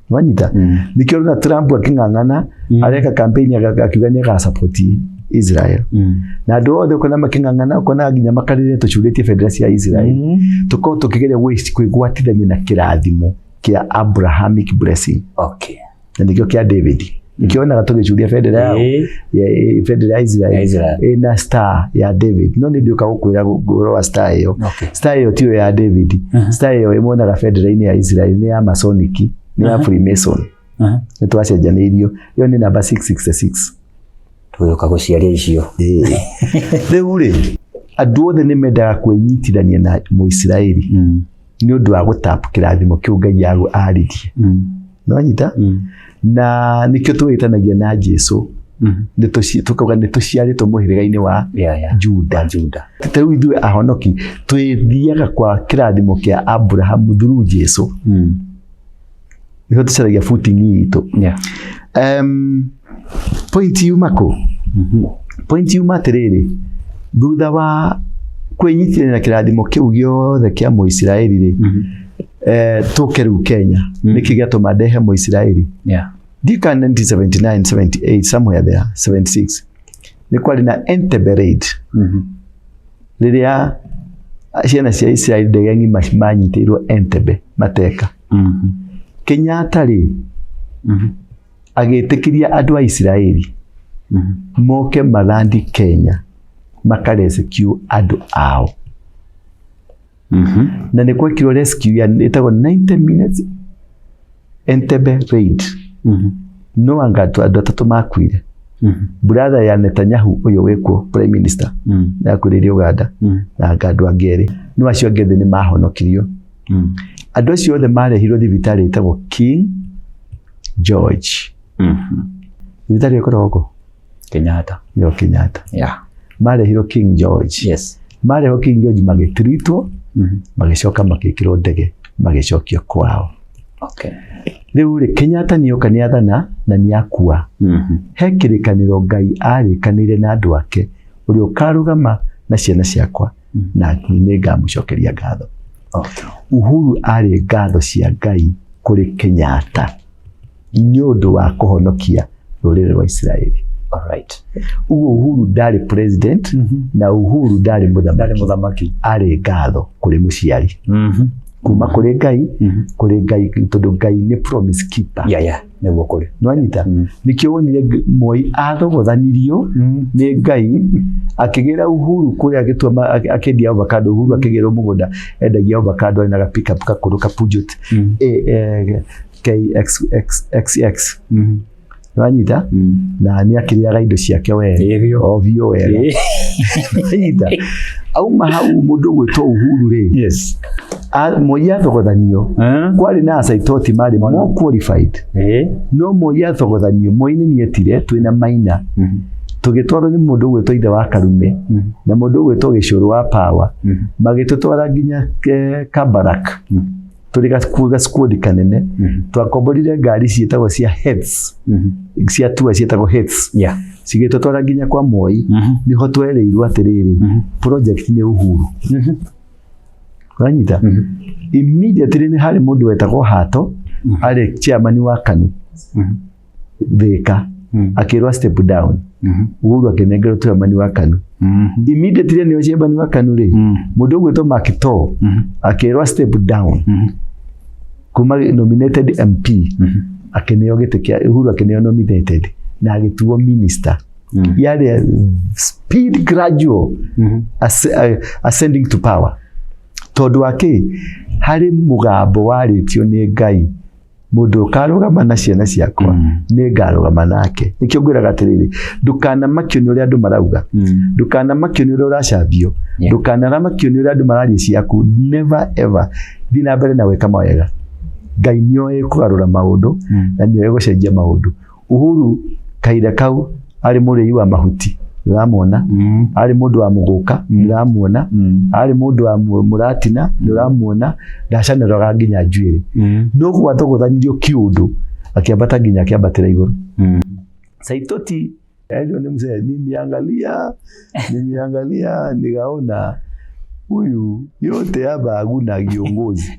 Wanyita? Nĩkĩo ũrona Trump akĩng'ang'ana areka campaign akiuga nĩ agasupport Israel. Na andũ othe ũkona makĩng'ang'ana, ũkona nginya makarĩrĩe tũcurĩtie bendera cia Israel. Tũkorwo tũkĩgeria kwĩgwatithania na kĩrathimo kĩa Abrahamic blessing. Okay. Na nĩkĩo kĩa David. Nikionaga tũgĩcuria bendera yao bendera ya Israel na star ya David. No nĩ ndĩũka gũkwĩra ngũrũ wa star ĩyo. Star ĩyo tiyo ya David. Star ĩyo ĩmonaga bendera-inĩ ya Israel nĩ ya Masonic, nĩ ya Freemason. Nĩ twacenjanĩirio. Ĩyo nĩ namba 666. Tũgĩũka gũciaria icio. Rĩu rĩ, andũ othe nĩ mendaga kwĩnyitithania na Mũisiraeli nĩ ũndũ wa gũtap kĩrathimo kĩu Ngai aririe. No nyita? Na nikio twĩtanagia na Jesu tukauga nĩ tũciarĩtwo mũhĩrĩga-inĩ wa Juda. Rĩu ithuĩ ahonoki twĩthiaga kwa kĩrathimo kĩa Abraham through Jesu. Nĩho tũcaragia footing itũ. Point yuma kũ? Point yuma atĩrĩrĩ, thutha wa kwĩnyitithania na kĩrathimo kĩu gĩothe kĩa Mũisiraeli rĩ, tũke rĩu Kenya nĩkĩ gĩatũma ndehe Mũisiraeli. Dika 1979, 78, somewhere there, 76. Nĩ kwarĩ na Entebbe raid. Rĩrĩa ciana cia Israeli ndege ng'ima manyitĩirwo Entebbe mateka. Kenyatta rĩ, agĩtĩkĩria andũ a Isiraeli moke malandi Kenya makarescue andũ ao. Na nĩ gwekirwo rescue ya ĩtagwo 90 minutes Entebbe raid. No anga andũ atatũ makuire. Brother ya Netanyahu ũyũ wĩkwo prime minister na kũrĩrĩ Uganda na anga andũ angĩ erĩ no acio angĩ nĩ mahonokirio. Andũ acio othe marehirwo thibitarĩ ĩtagwo King George. Thibitarĩ ĩkoragwo kũ? Kenyatta. Yo Kenyatta. Marehirwo King George. Yes. Marehirwo King George magĩtritwo magĩcoka magĩkĩrwo ndege magĩcokio kwao. Okay. Rĩu rĩ Kenyatta nĩoka nĩathana na nĩakua. He kĩrĩkanĩro Ngai arĩkanĩire na andũ ake ũrĩa ũkarũgama na ciana ciakwa na nĩ ngamũcokeria ngatho. Uhuru arĩ ngatho cia Ngai kũrĩ Kenyatta nĩ ũndũ wa kũhonokia rũrĩrĩ rwa Isiraeli. Alright. Uhuru ndarĩ president na Uhuru ndarĩ mũthamaki. Arĩ ngatho kũrĩ mũciari. Kuma kũrĩ Ngai, kũrĩ Ngai tondũ Ngai nĩ promise keeper. Nĩguo kũrĩ. Nĩwanyita? Nĩkĩo wonire Moi athogothanirio nĩ Ngai akĩgĩra Uhuru kũrĩa agĩtua akĩendia avocado. Uhuru akĩgĩrwo mũgũnda endagia avocado arĩ na pick up kakũrũ ka Peugeot KXX. Nĩwanyita? Na nĩ akĩrĩaga indo ciake wega. Ovio wega. Nĩwanyita? Auma hau mũndũ gwĩtwo Uhuru rĩ. Moi athogothanio kwarĩ na Saitoti marĩ more qualified. No Moi athogothanio, Moi nĩ nietire twĩna Maina tũgĩtwarwo nĩ mũndũ gwĩtwo ithe wa Karume na mũndũ gwĩtwo Gĩcũrũ wa Power magĩtũtwara nginya Kabarak. Tũrĩ ga squad kanene twakomborire ngari ciĩtagwo cia heads cia tour ciĩtagwo heads cigĩtwo twara nginya kwa Moi niho twereirwo atĩrĩrĩ project nĩ Uhuru wanyita immediately nĩ harĩ mũndũ wetagwo Hato arĩ chairman wa KANU Thika akĩrwo step down Uhuru akĩnengerwo chairman wa KANU immediately nĩ chairman wa KANU rĩ mũndũ gwĩtwo Makito akĩrwo step down kuma nominated MP akĩneo gĩtĩ kĩa Uhuru akĩneo nominated na agĩtuo minister yari speed gradual ascending to power tondũ ake harĩ mũgambo warĩtio nĩ Ngai mũndũ karũgama na ciana ciakwa nĩ ngarũgama nake nĩkĩo ngwĩraga atĩrĩrĩ ndũkanamakio nĩ ũrĩa andũ marauga ndũkanamakio nĩ ũrĩa ũracambio ndũkanamakio nĩ ũrĩa andũ mararia ciaku never ever thiĩ na mbere na gwĩka mawega Ngai nĩoĩ kũgarũra maũndũ na nĩoĩ gũcenjia maũndũ Uhuru kahinda kau arĩ mũrĩi wa mahuti ndĩramwona arĩ mũndũ wa mũgũka ndĩramwona arĩ mũndũ wa mũratina ndĩramwona ndacanĩraga nginya njuĩrĩ no gwathogothanĩrio kĩũndũ akĩambata nginya akĩambatĩra igũrũ Saitoti ndio ni mzee nimeangalia nikaona huyu yote hapa hakuna kiongozi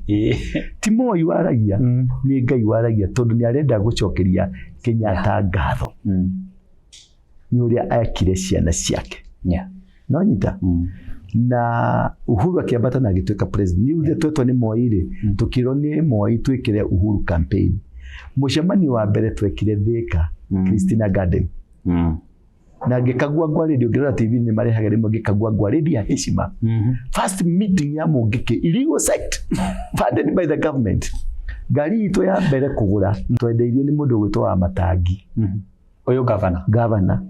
ti Moi waragia ni Ngai waragia tondu ni arenda gucokeria Kenyatta ngatho ni uria akire ciana ciake no nyita na Uhuru akiambata na agituika president ni uria twetwo ni Moi ri tukirwo ni Moi twikire Uhuru campaign mucemani wa mbere twekire Thika Christina Garden na ngikagua ngwarĩrio ngĩrora TV nĩ marehaga rĩmwe ngikagua ngwarĩrio ya heshima first meeting ya Mũngĩkĩ illegal sect funded by the government ngari itũ ya mbere kũgũra twendeirio nĩ mũndũ gwĩtwo wa Matangi uyu governor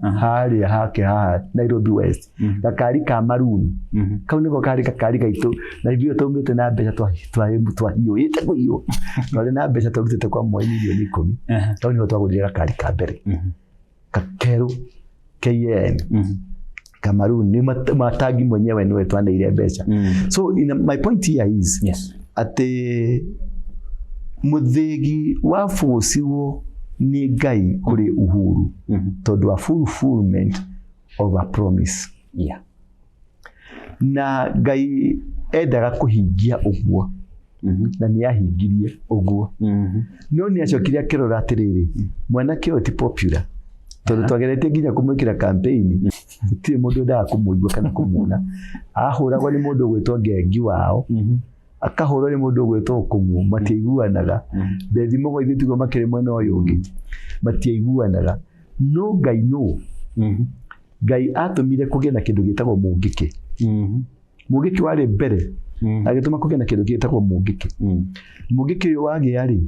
harĩa hake haha Nairobi West gakari ka maroon kau nĩko kari gaitũ na ithuĩ taumĩte na mbeca twahiyũĩte kũhiywo twarĩ na mbeca tũrutĩte kwa Moi milioni 10 kau nĩho twagũrire gakari ka mbere kakeru KN Cameroon ni Matangi mwenyewe niwe twandeire mbeca so my point here is ati muthegi wa forciwo ni Ngai kuri Uhuru tondu a fulfillment of a promise na Ngai endaga kuhingia uguo na ni ahingirie uguo no ni acokire akirora atiriri mwanake uti popular tondu twageretie nginya kumwikira campaign ti mundu nda kumuigua kana kumuna ahuragwa ni mundu gwitwo Ngengi wao akahurwo ni mundu gwitwo Kumu matiiguanaga bethimo gwa ithitugo makire mwena uyu ungi matiiguanaga no Ngai no Ngai atumire kugia na kindu gitagwo Mũngĩkĩ Mũngĩkĩ wari mbere agituma kugia na kindu gitagwo Mũngĩkĩ Mũngĩkĩ uyu wagia ri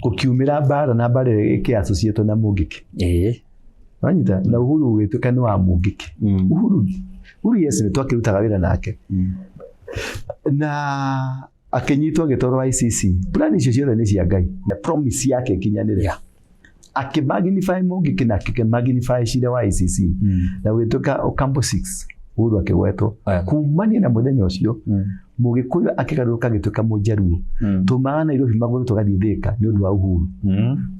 kukiumira bara na bara iki associate na Mũngĩkĩ wanyita na Uhuru wituka ni wa Mũngĩkĩ Uhuru yes ni twakirutaga wira nake na akinyitwo gitoro ICC plan icio ciothe ni cia Ngai na promise yake kinyanire akimagnify Mũngĩkĩ na akimagnify shida wa ICC na wituka Ocampo 6 Uhuru akigwetwo kumania na muthenya ucio Mũgĩkũyũ akigaruka gituka Mũjaruo tumaga Nairobi maguru tugathie Thika ni undu wa Uhuru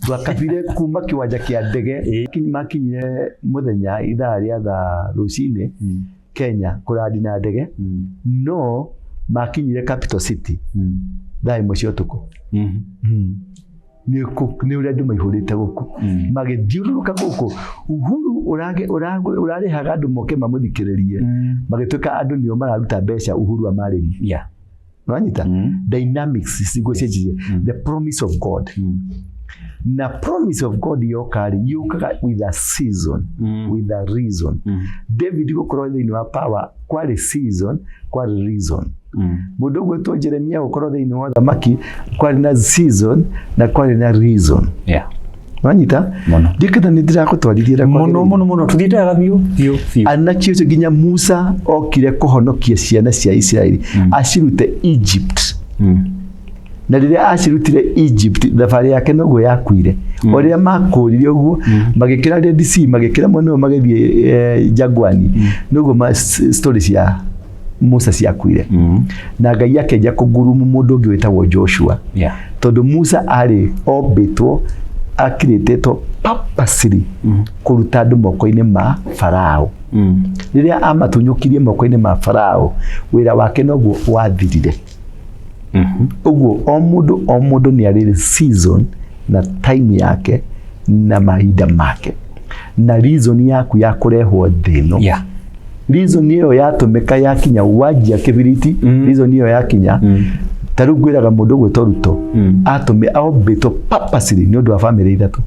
twakabire kuma kiwanja kia ndege makinyire muthenya ithaa ria rucine Kenya kuradi na ndege no makinyire capital city thaa imwe cia utuku ni uria andu maihurite guku magithiururuka guku Uhuru urarihaga andu moke mamuthikiririe magituika andu nio mararuta mbeca Uhuru amarĩri nwanyita dynamics cigucenjie the promise of God na promise of God yokaga with a season with a reason David gukorwo thiini wa power kwari season kwari reason mundu gwetwo Jeremia gukorwo thiini wa thamaki kwari na season na kwari na reason wanyita ndikata nindira gutwarithira kwa muno tuthitaga biu anakio nginya Musa okire kuhonokia ciana cia Israeli acirute Egypt na rĩrĩa acirutire Egypt thabarĩ yake noguo yakuire oria makũrire ũguo magĩkĩra Red Sea magĩkĩra mwena magĩthiĩ Jangwani noguo story cia Musa ciakuire na Ngai akenja kũgurumu mũndũ ũngĩ wĩtagwo Joshua tondu Musa arĩ obĩtwo akiritetwo purposely kuruta andu moko-ini ma Farao. Riria amatunyukirie moko-ini ma Farao, wira wake noguo wathirire. Uguo o mundu ni arĩ season na time yake na mahinda make, na reason yaku ya kurehwo thino. Reason iyo yatumika yakinya wajia kibiriti, reason iyo yakinya taru gwiraga mundu gwitwo Ruto atume aombitwo purposely ni undu wa family ithatu.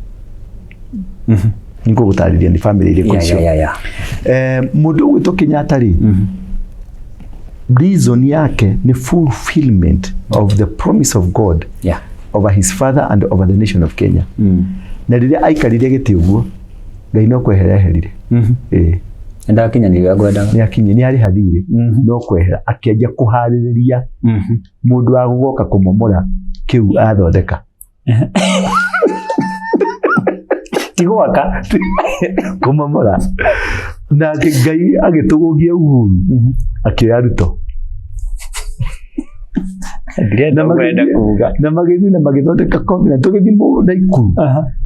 Niko gutariria ni family ile kucio. Mundu gwitwo Kenyatta ri reason yake ni fulfillment of the promise of God over his father and over the nation of Kenya. Na riria aikarire giti uguo Ngai no kwehereherire. Enda kinya ni gagwenda ni akinye ni ari hathire no kwehera akianjia kuhaririria mundu wa gugoka kumomora kiu athondeka tigwaka kumomora na Ngai agitugugia Uhuru akioya Ruto na magithi na magithondeka kombi na tugithimo na ikuru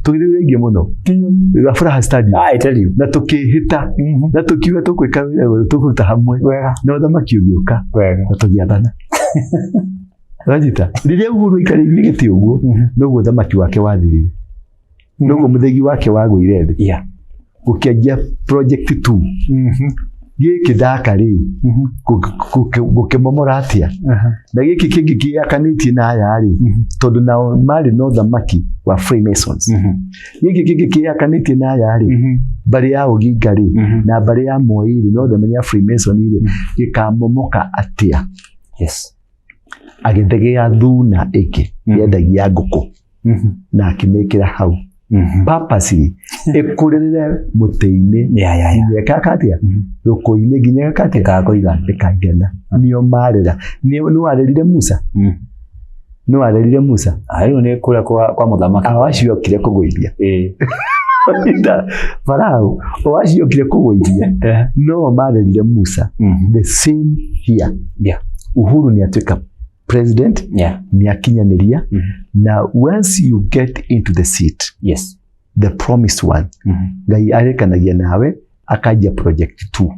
tugithire muno Furaha Stadium na tukihita na tukiuga tukwika tukuruta hamwe na uthamaki ugiuka na tugiathana rajita riria Uhuru ikaririe giti uguo noguo uthamaki wake wathirire noguo muthegi wake wagwire thi ukianjia project 2 giki daka ri gukimomora atia na giki kingi kiakanitie na aya ri tondu nao mari no thamaki wa Freemasons giki kingi kiakanitie na aya ri bari ya uginga ri na bari ya Moiri no thamani ya Freemason ri gikamomoka atia agithegea thuna iki yendagia nguku na akimekira hau purposely ekurire muteini yekakatia ruko-ini nginya gakatia kakoiga bikagena nio marira no arerire Musa no arerire Musa ayo ne kura kwa muthamaki awaciokire kuguithia Farao awaciokire kuguithia no marerire Musa the same here Uhuru ni atuika president ni akinyaniria na once you get into the seat the promised one Ngai arekanagia nawe akaja project 2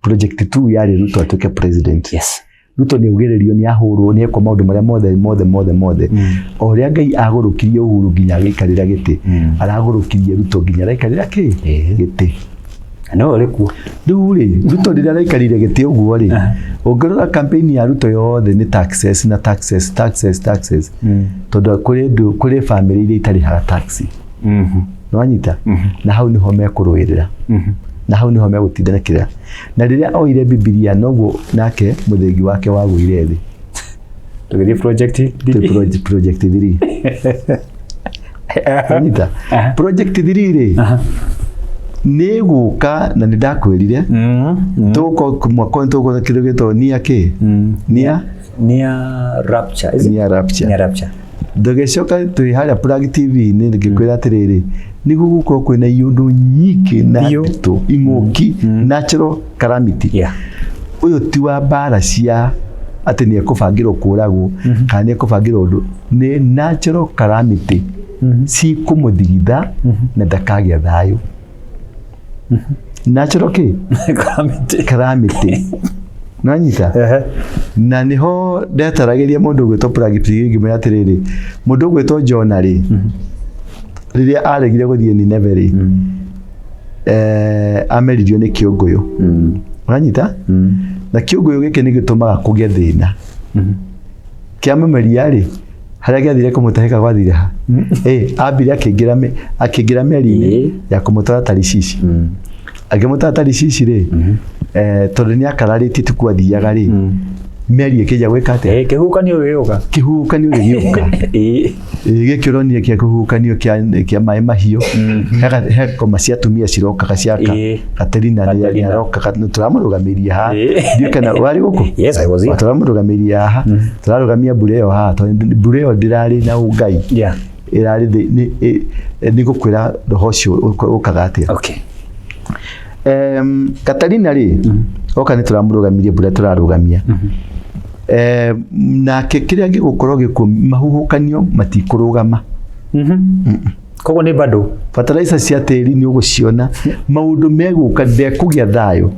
project 2 yari Ruto atuike president Ruto ni ugererio ni ahurwo ni eko maundu maria mothe oria Ngai agurukirie Uhuru nginya gikarira giti aragurukirie Ruto nginya raikarira giti no rikuo riu ri Ruto rira raikarire giti uguo ri ungirora campaign ya Ruto yothe ni taxes tondu kuri family ile itari ha taxi no anyita na hau niho mekuruirira na hau niho megutindana na riria oire Biblia noguo nake muthegi wake wagwire thi tugithie project 3 anyita project 3 ri ni guka na nindakwirire tuko mwako tuko kirugeto nia rapture dogecoka twi haria Plug TV ni ngikwira atiriri ni guguko kwina iundu nyiki na bitu inguki natural calamity uyu ti wa bara cia ati ni ekubangirwo kuragwo kana ni ekubangirwo undu ni natural calamity si kumuthigitha na ndakagia thayo natural calamity no anyita na niho ndetaragiria mundu gwitwo Plug TV ngimera atiriri mundu gwitwo Jonah ri riria aregire guthie Nineve ri ameririo ni kiunguyu uranyita na kiunguyu giki ni gitumaga kugia thina kiamemeria ri haria giathire kumutahika gwathire ha ambire akingira meri-ini ya kumutwara Tarishishi agimutwara Tarishishi ri tondu ni akararitie tukwathiaga ri meri ikija gwika ate kihukanio gigioka gikironie kia kuhukanio kia mai mahio he koma cia tumia cirokaga ciaka Katerina ni aroka turamurugamiria ha ndio kana wari guku I was here turamurugamiria ha turarugamia Bureo ha tondu Bureo ndirari na Ngai irari ni gukwira roho cio ukaga atia Katerina ri oka ni turamurugamiria Bureo turarugamia na kiria gigukorwo giku mahuhukanio matikurugama Koguo nĩ bado fertilizer cia tĩri nĩ ũgũciona maũndũ megũka ndekũgĩa thayũ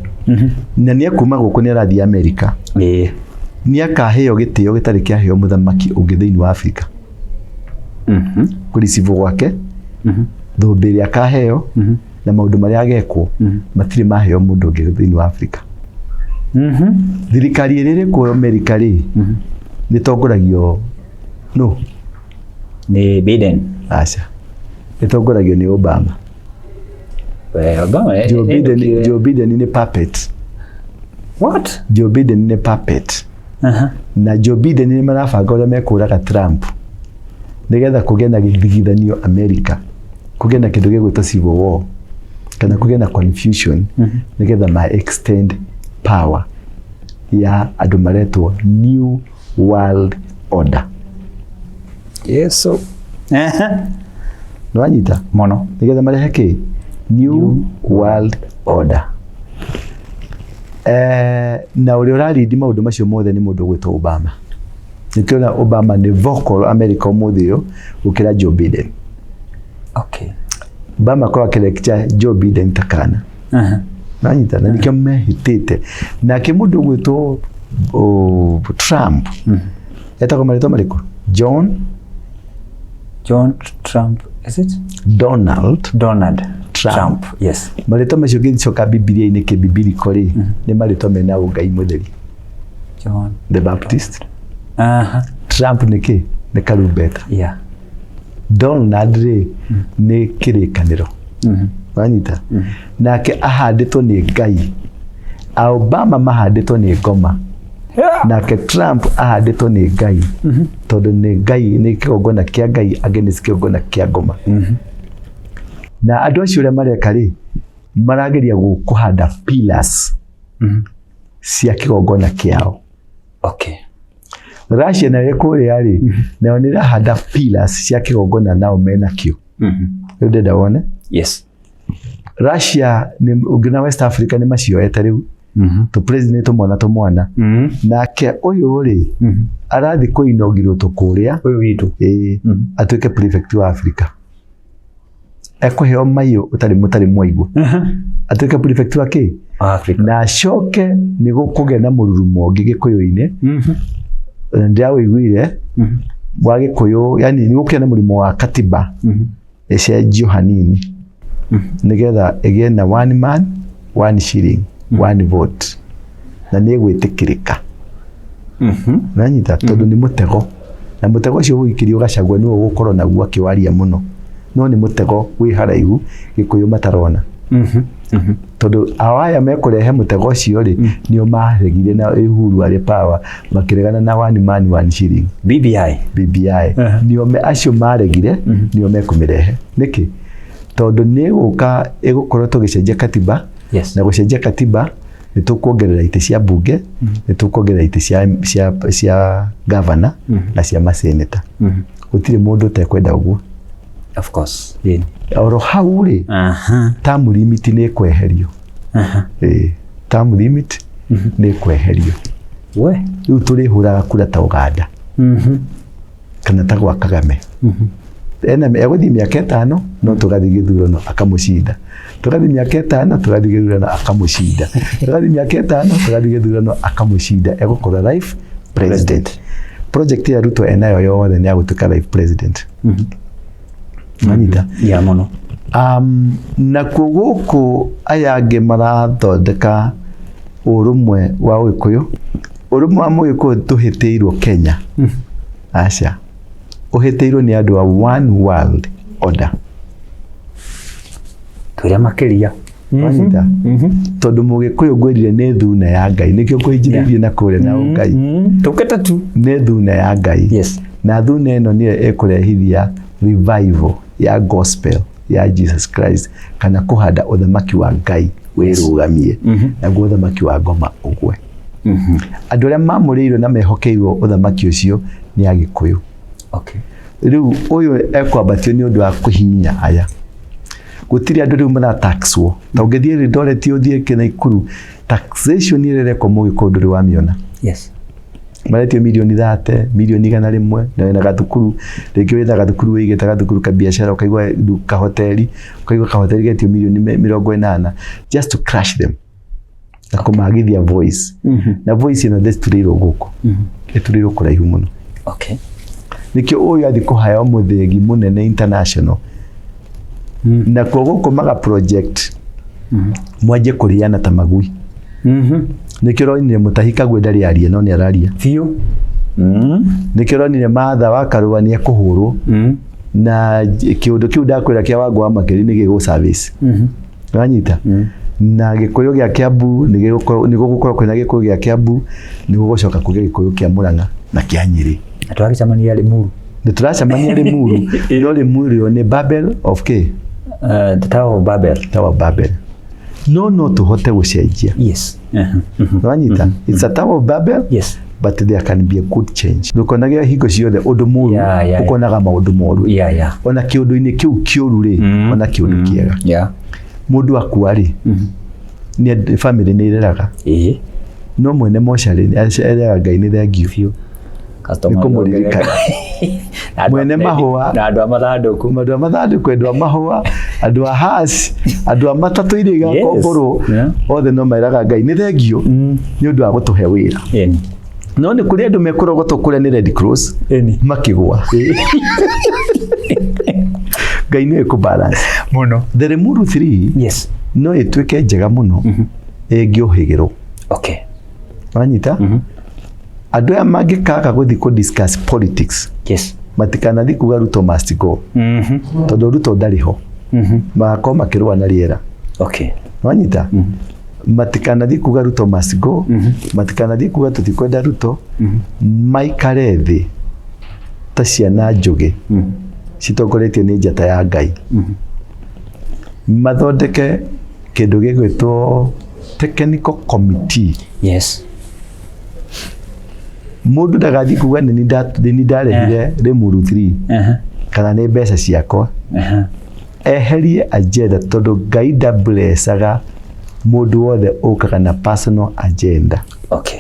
na nĩ akuma gũkũ nĩ arathiĩ Amerika nĩ akaheo gĩtĩo gĩtarĩ kĩaheo mũthamaki ũngĩ thĩinĩ wa Afrika kũricibwo gwake thũmbĩ ĩrĩa akaheo na maũndũ marĩa agekwo matirĩ maheo mũndũ ũngĩ thĩinĩ wa Afrika. Thirikari ĩrĩa ĩrĩ Amerika rĩ nĩ tongoragio nĩ Biden. Aca itongoragio ni Obama. Obama Joe Biden ni puppet. What? Joe Biden ni puppet. Na Joe Biden ni marabanga ũrĩa mekũraga Trump nigetha kũgĩa na gĩthigithanio America, kũgĩa na kĩndũ gĩgwĩtwo civil war kana kũgĩa na confusion nigetha ma extend power ya andũ maretwo New World Order. Yes, so no anyita mono nigetha marehe kĩ New World Order. Na ũrĩa ũrarindi maũndũ macio mothe nĩ mũndũ ũgwĩtwo Obama. Nĩkĩona Obama nĩ vocal America ũmũthĩ ũyũ gũkĩra Joe Biden. Okay. Obama kwa lecture Joe Biden takana. Nanyita na nĩkĩo mehĩtĩte. Nake mũndũ ũgwĩtwo Trump. Etagwo marĩtwa marĩkũ? John Trump, is it? Donald Trump. Yes. Marĩtwa macio ngĩcoka Biblia-inĩ kĩbibiliko rĩ nĩ marĩtwa mena ũngai mũtheri. John the Baptist. Trump nĩkĩ? Nĩ karumbeta. Yeah. Donald rĩ nĩ kĩrĩkanĩro. Wanyita. Nake ahandĩtwo nĩ Ngai. Obama mahandĩtwo nĩ ngoma. Nake Trump ahandĩtwo nĩ Ngai. Tondũ nĩ Ngai nĩ kĩgongona kĩa Ngai angĩ nĩ kĩgongona kĩa ngoma. Na andũ acio arĩa mareka rĩ marageria kũhanda pillars cia kĩgongona kĩao. Okay. Russia nayo kũrĩa rĩ nayo nĩ rahanda pillars cia kĩgongona nao mena kĩo. Rĩu ndenda wone? Yes. Russia nĩ ũngĩna West Africa nĩ macioete rĩu. To president tũmwana nake ũyũ rĩ arathi kũinogirwo tũkũrĩa ũyũ witũ atuĩke prefect wa Africa. Ekũheo mayo ũtarĩ mwaigua atuĩke prefect wa kĩ? Africa. Na acoke nĩ gũkũgĩa na mũrurumo ũngĩ Gĩkũyũ-inĩ na ndĩrawĩiguire wa Gĩkũyũ, yani nĩ gũkĩgĩa na mũrimũ wa katiba ĩcenjio hanini nigetha ĩgĩe na one man one shilling one vote na nĩ gwĩtĩkĩrĩka. Nanyita tondũ nĩ mũtego na mũtego ũcio ũgĩkirio Gachagua nĩwe ũgũkorwo naguo akĩwaria mũno, no nĩ mũtego wĩ haraihu Gĩkũyũ matarona. Tondũ awaya mekũrehe mũtego ũcio rĩ nĩo maregire na Uhuru arĩ power makĩregana na one man one shilling BBI nĩo acio maregire nĩo mekũmĩrehe. Nĩkĩ? Tondũ nĩ gũka ĩgũkorwo tũgĩcenjia katiba. Yes. Na gũcenjia katiba nĩ tũkuongerera itĩ cia mbunge nĩ tũkuongerera itĩ cia governor na cia maseneta. Gũtirĩ mũndũ ũtekwenda ũguo. Of course. Oro hau rĩ term limit nĩ kweherio. Term limit nĩ kweherio. Rĩu tũrĩhũraga kura ta Uganda kana ta gwa Kagame. Egũthiĩ mĩaka 5 no tũgathiĩ gĩthurano akamũcinda. Tũgathiĩ mĩaka 5 tũgathiĩ gĩthurano akamũcinda. Tũgathiĩ mĩaka 5 tũgathiĩ gĩthurano akamũcinda. Egũkorwo life president. Project ya Ruto enayo yothe nĩ agũtuĩka life president. Manyita. Ya mũno. Na gũkũ aya angĩ marathondeka ũrũmwe wa Ũgĩkũyũ. Ũrũmwe wa Mũgĩkũyũ tũhĩtĩirwo Kenya. Aca. Ũhĩtĩirwo nĩ andũ a one world order. Tũrĩa makĩria. Wanyita. Tondũ Mũgĩkũyũ ngwĩrire nĩ thuna ya Ngai. Nĩkĩo ngũinjĩrĩirie na kũrĩa na Ngai. Tũkĩta tu. Nĩ thuna ya Ngai. Yes. Na thuna ĩno nĩyo ĩkũrehithia revival ya gospel ya Jesus Christ kana kũhanda ũthamaki wa Ngai wĩrũgamie naguo ũthamaki wa ngoma ũgwe. Andũ arĩa mamũrĩirwo na mehokeirwo ũthamaki ũcio nĩ Agĩkũyũ. Okay. Rĩu ũyũ ekwambatio nĩ ũndũ wa kũhinya aya. Gũtirĩ andũ rĩu marataxwo. Ta ũngĩthiĩ Eldoret ũthiĩ Nakuru taxation ĩrĩa ĩrekwo Mũgĩkũyũ ndũrĩ wamĩona. Yes. maretio milioni 30 milioni 100 na gathukuru rĩngĩ wĩna gathukuru wĩigĩte gathukuru ka biashara ukaigua ka hoteli ukaigua ka hoteli getio milioni 80 just to crush them na kumagithia voice na voice ino ndĩturĩirwo gũkũ ĩturĩirwo kũraihu mũno. Okay, nikio ũyũ athi kũhaya mũthĩgi mũnene international na koguo maga project mwaje kũriana ta magui nikio ronire Mutahika gwe ndari aria no ni araria fiu nikio ronire Martha wa Karua ni ekũhũrwo na kiundu kiu ndakwira kia Wangũ wa Makeri ni gĩgũ service wanyita na Gĩkũyũ gĩa Kiambu ni gũgũkorwo kwina Gĩkũyũ gĩa Kiambu ni gũgũcoka kũgĩa Gĩkũyũ kĩa Murang'a na kĩa Nyĩrĩ. Atwagicamania Limuru Nĩtũracemania Limuru no Limuru ni Babel of K the Tower of Babel no tuhote gũcenjia. Yes. Wanyita it's a Tower of Babel. Yes, but there can be a good change. Ndukonaga hingo ciothe undu muru ukonaga maundu moru ona kiundu-ini kiu kiuru ri ona kiundu kiega mundu akua ri ni family ni ireraga no mwene mochari ni ereraga Ngai ni thengiu fiu nikumurika mwene mahua na andu a mathanduku andu a mahua andu a hasi andu a matatu iriga kongoro othe no meraga Ngai ni thengiu ni undu wa gutuhe wira no ni kuri andu mekurogotwo kuria ni Red Cross makigwa Ngai ni ekubalance muno the Limuru 3 yes no itwike njega muno engiohigiro. Okay, wanyita andu aya mangikaga guthi ku discuss politics yes matikanathi kuga Ruto must go tondu Ruto ndariho magako makirwa na riera. Okay, wanyita matikanathi kuga Ruto must go matikanathi kuga tutikwenda Ruto maikare thi ta ciana njugi citongoretio ni njata ya Ngai mathondeke kindu gigwitwo technical committee. Yes, mundu ndagathi kuga ni ndarehire Limuru 3 kana ni mbeca ciakwa eherie agenda tondu Ngai ndablesaga mundu wothe ukaga na personal agenda. Okay,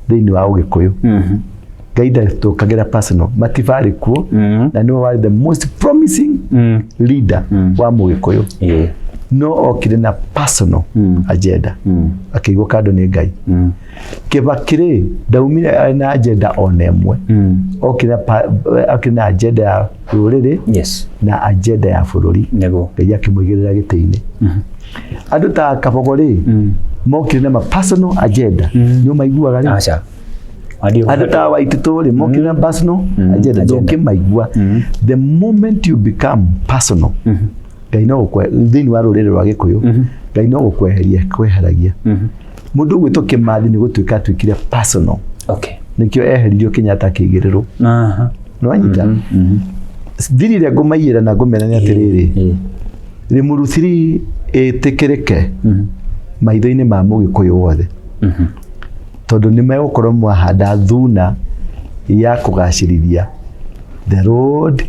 thiini wa Ugikuyu Ngai ndatukagira personal mativari kuo na niwe wari the most promising leader wa Mugikuyu no okire na personal agenda akigwo kando ni Ngai Kibakire ndaumire na agenda onemwe okire na agenda ya ruriri na agenda ya bururi nego Ngai akimwigirira giti-ini andu ta Kabogori mokire na personal agenda nyo maiguaga ri acha andu ta Waititu ri mokire na personal agenda ndoke maigua the moment you become personal Ngai no gukwe thiini wa ruriri rwa Gikuyu Ngai no gukweheria kweheragia mundu gwitwo Kimathi ni gutwika atwikire personal. Okay, nikio eheririo Kenyatta kigirirwo no anyita thirire ngumaiyira na ngumena ni atiriri Limuru 3 etikirike maitho-ini ma Mugikuyu wothe tondu ni megukorwo mwahanda thuna ya kugacirithia the road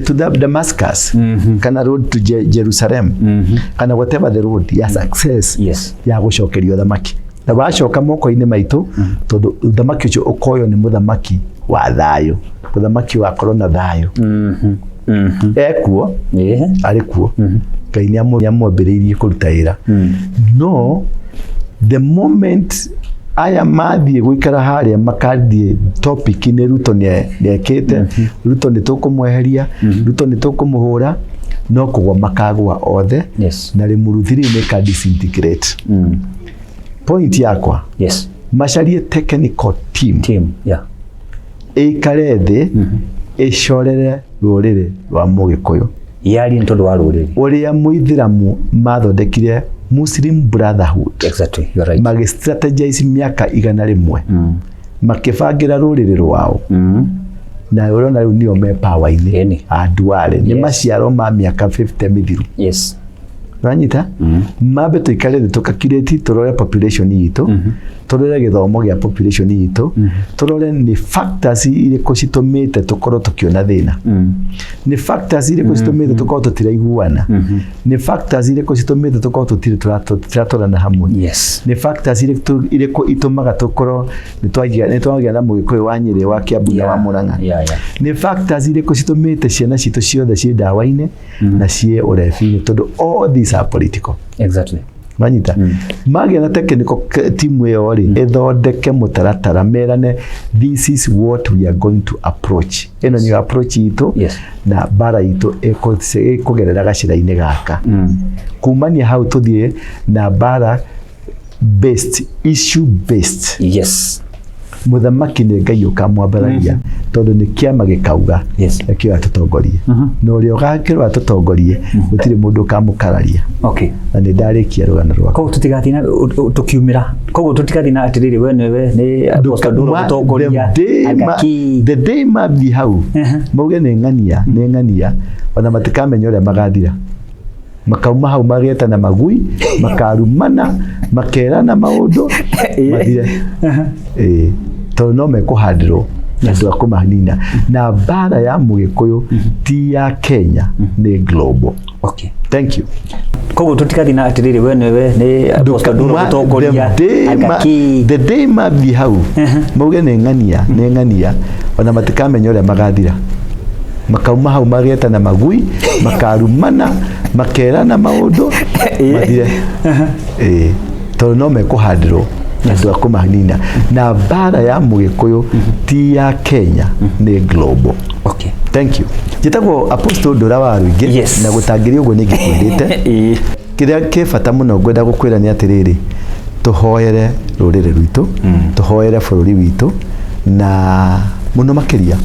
to Damascus kana road to Jerusalem kana whatever the road ya success ya gucokerio thamaki na wacoka moko-ini maitu tondu thamaki ucio ukoyo ni muthamaki wa thayo muthamaki wa korona thayo ekuo ari kuo Ngai ni amwambiriirie kuruta wira no the moment aya mathie guikara haria makandie topic ni Ruto ni ekite Ruto ni tukumweheria Ruto ni tukumuhura no kugwa makagwa othe na Limuru 3 ni ka disintegrate. Point yakwa macarie technical team ikare thi icorere ruriri rwa Mugikuyu yari ntondu wa ruriri uria muithiramu mathondekire Muslim Brotherhood. Exactly, you are right. Magi strategize miaka 100 makibangira ruriri rwao na urona riu nio me power-ini andu are ni maciaro ma miaka 50 mithiru Wanyita mabe tuikare tukakireti turore population yitu turore githomo gia population yitu turore ni factors iriko citumite tukorwo tukiona thina ni factors iriko citumite tukorwo tutiraiguana ni factors iriko citumite tukorwo tutiratorana hamwe ni factors iriko itumaga tukorwo nitwagia na Mugikuyu wa Nyeri wa Kiambu wa Murang'a ni factors iriko citumite ciana citu ciothe ci dawa-ini na cie urebi-ini tondu all these are political. Exactly. Manyita magi na technical team yo ri ethondeke mutaratara merane this is what we are going to approach eno ni approach itu na bara itu ekugerera gacira-ini gaka kumania hau tuthie na bara based issue based muthamaki nĩ Ngai ũkamwambararia tondũ nĩ kĩama gĩkauga kĩo atutongorie na ũrĩa ũgakĩrwo atutongorie gũtirĩ mũndũ ũkamũkararia na nĩ ndarĩkia rũgano rwakwa koguo tũtigathina tũkiumĩra koguo tũtigathina atĩrĩrĩ we nĩwe nĩ Apostle Ndũrũ gũtongoria the day mathi hau mauge nĩ ng'ania ona matikamenya ũrĩa magathira makauma hau magĩetana magui makarumana makerana maũndũ mathire tondũ no mekũhandĩrwo andũ a kũmanina na bara ya Mũgĩkũyũ ti ya Kenya nĩ global. Thank you. Koguo tũtigathina atĩrĩrĩ we nĩwe nĩ Apostle Ndũrũ gũtongoria the day mathi hau mauge nĩ ng'ania ona matikamenya ũrĩa magathira makauma hau magĩetana magui makarumana makerana maũndũ mathire tondũ no mekũhandĩrwo andũ a kũmanina na bara ya Mũgĩkũyũ ti ya Kenya nĩ global. Thank you. Njĩtagwo Apostle Ndũra wa Rũingĩ na gũtangĩria ũguo nĩ ngĩkwĩrĩte kĩrĩa kĩ bata mũno ngwenda gũkwĩra nĩ atĩrĩrĩ tũhoere rũrĩrĩ rwitũ tũhoere bũrũri witũ na mũno makĩria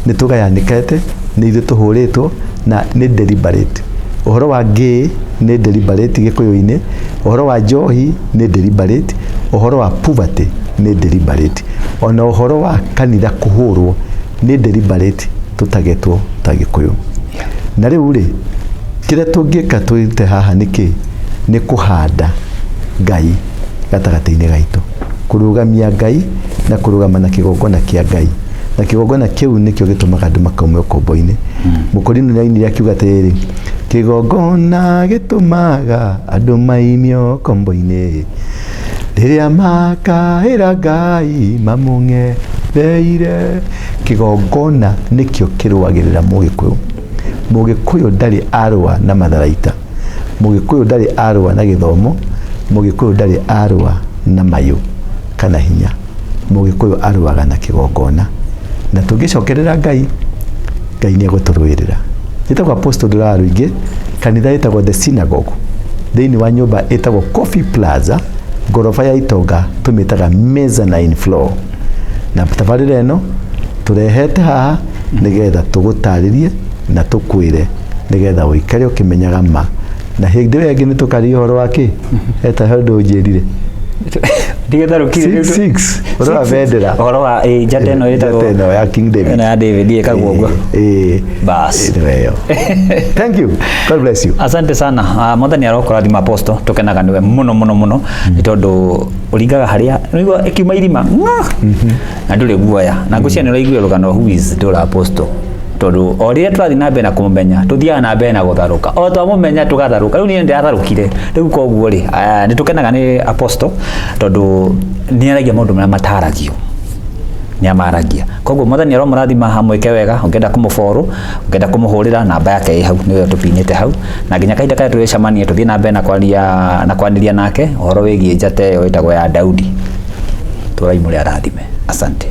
nĩ tũgayanĩkĩte nĩ ithuĩ tũhũrĩtwo na nĩ deliberate ũhoro wa gay nĩ deliberate Gĩkũyũ-inĩ ũhoro wa njohi nĩ deliberate ũhoro wa poverty nĩ deliberate ona ũhoro wa kanitha kũhũrwo nĩ deliberate tũtagetwo ta Gĩkũyũ na rĩu rĩ kĩrĩa tũngĩka twĩte haha nĩkĩ nĩ kũhanda Ngai gatagatĩ-inĩ gaitũ kũrũgamia Ngai na kũrũgama na kĩgongona kĩa Ngai na kĩgongona kĩu nĩkĩo gĩtũmaga andũ makauma ũkombo-inĩ Mũkũrinũ nĩ ainire akiuga atĩrĩrĩ kĩgongona gĩtũmaga andũ maimio ũkombo-inĩ rĩrĩa makaĩra Ngai mamũng'etheire kĩgongona nĩkĩo kĩrũagĩrĩra Mũgĩkũyũ ndarĩ arũa na matharaita Mũgĩkũyũ ndarĩ arũa na gĩthomo Mũgĩkũyũ ndarĩ arũa na mayũ kana hinya Mũgĩkũyũ arũaga na kĩgongona na tũngĩcokerera Ngai nĩ egũtũrũĩrĩra. Njĩtagwo Apostle Ndũra wa Rũingĩ kanitha ĩtagwo The Synagogue thĩinĩ wa nyũmba ĩtagwo Coffee Plaza ngoroba ya itonga tũmĩtaga mezzanine floor na tabarĩra ĩno tũrehete haha nĩgetha tũgũtarĩrie na tũkwĩre nĩgetha ũikare ũkĩmenyaga ma na hĩndĩ ĩyo ĩngĩ nĩ tũkaria ũhoro wa kĩ eta handũ njĩrire ũhoro wa bendera ũhoro wa njata ĩno ĩtagwo ya King David ya David ĩkagwo ũguo bas. Thank you. God bless you. Asante sana. Mwathani arokũrathima Apostle tũkenaga nĩwe mũno nĩ tondũ ũringaga harĩa nĩguo ĩkiuma irima na ndũrĩ guoya na ngũcia nĩ ũraigua rũgano who is Ndũra Apostle tondũ o rĩrĩa tũrathiĩ na mbere na kũmũmenya tũthiaga na mbere na gũtharũka o twamũmenya tũgatharũka rĩu niĩ ndĩratharũkire rĩu koguo rĩ nĩ tũkenaga nĩ Apostle tondũ nĩ aragia maũndũ marĩa mataragio nĩ amaragia koguo Mwathani aromũrathima hamwĩke wega ũngĩenda kũmũfollow ũngĩenda kũmũhũrĩra namba yake ĩ hau nĩyo tũpinyĩte hau na nginya kahinda karĩa tũrĩcemania tũthiĩ na mbere na kwaranĩria nake ũhoro wĩgiĩ njata ĩyo ĩtagwo ya Daudi tũraimũrĩ arathime. Asante.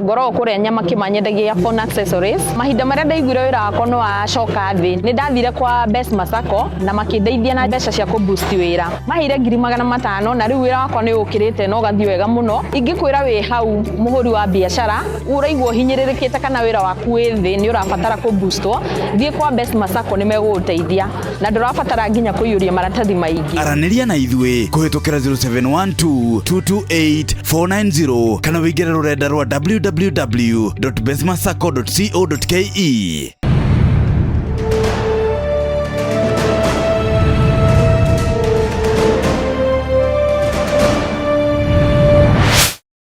Ngoro kuria nyama kimanyendagia phone accessories mahinda maria ndaiguire wira wakwa no acoka thi ni ndathire kwa Best Masako na makindeithia na mbeca cia ku boost wira mahire 500 na riu wira wakwa ni ukirite no gathi wega muno ingikwira wi hau muhuri wa biashara uraigwo hinyiririkite kana wira waku wi thi ni urabatara ku boostwo thie kwa Best Masako ni meguteithia na ndurabatara nginya kuyuria maratathi maingi araniria na ithwe kuhitukira 0712228490 kana wigire rurenda rwa www.bestmasako.co.ke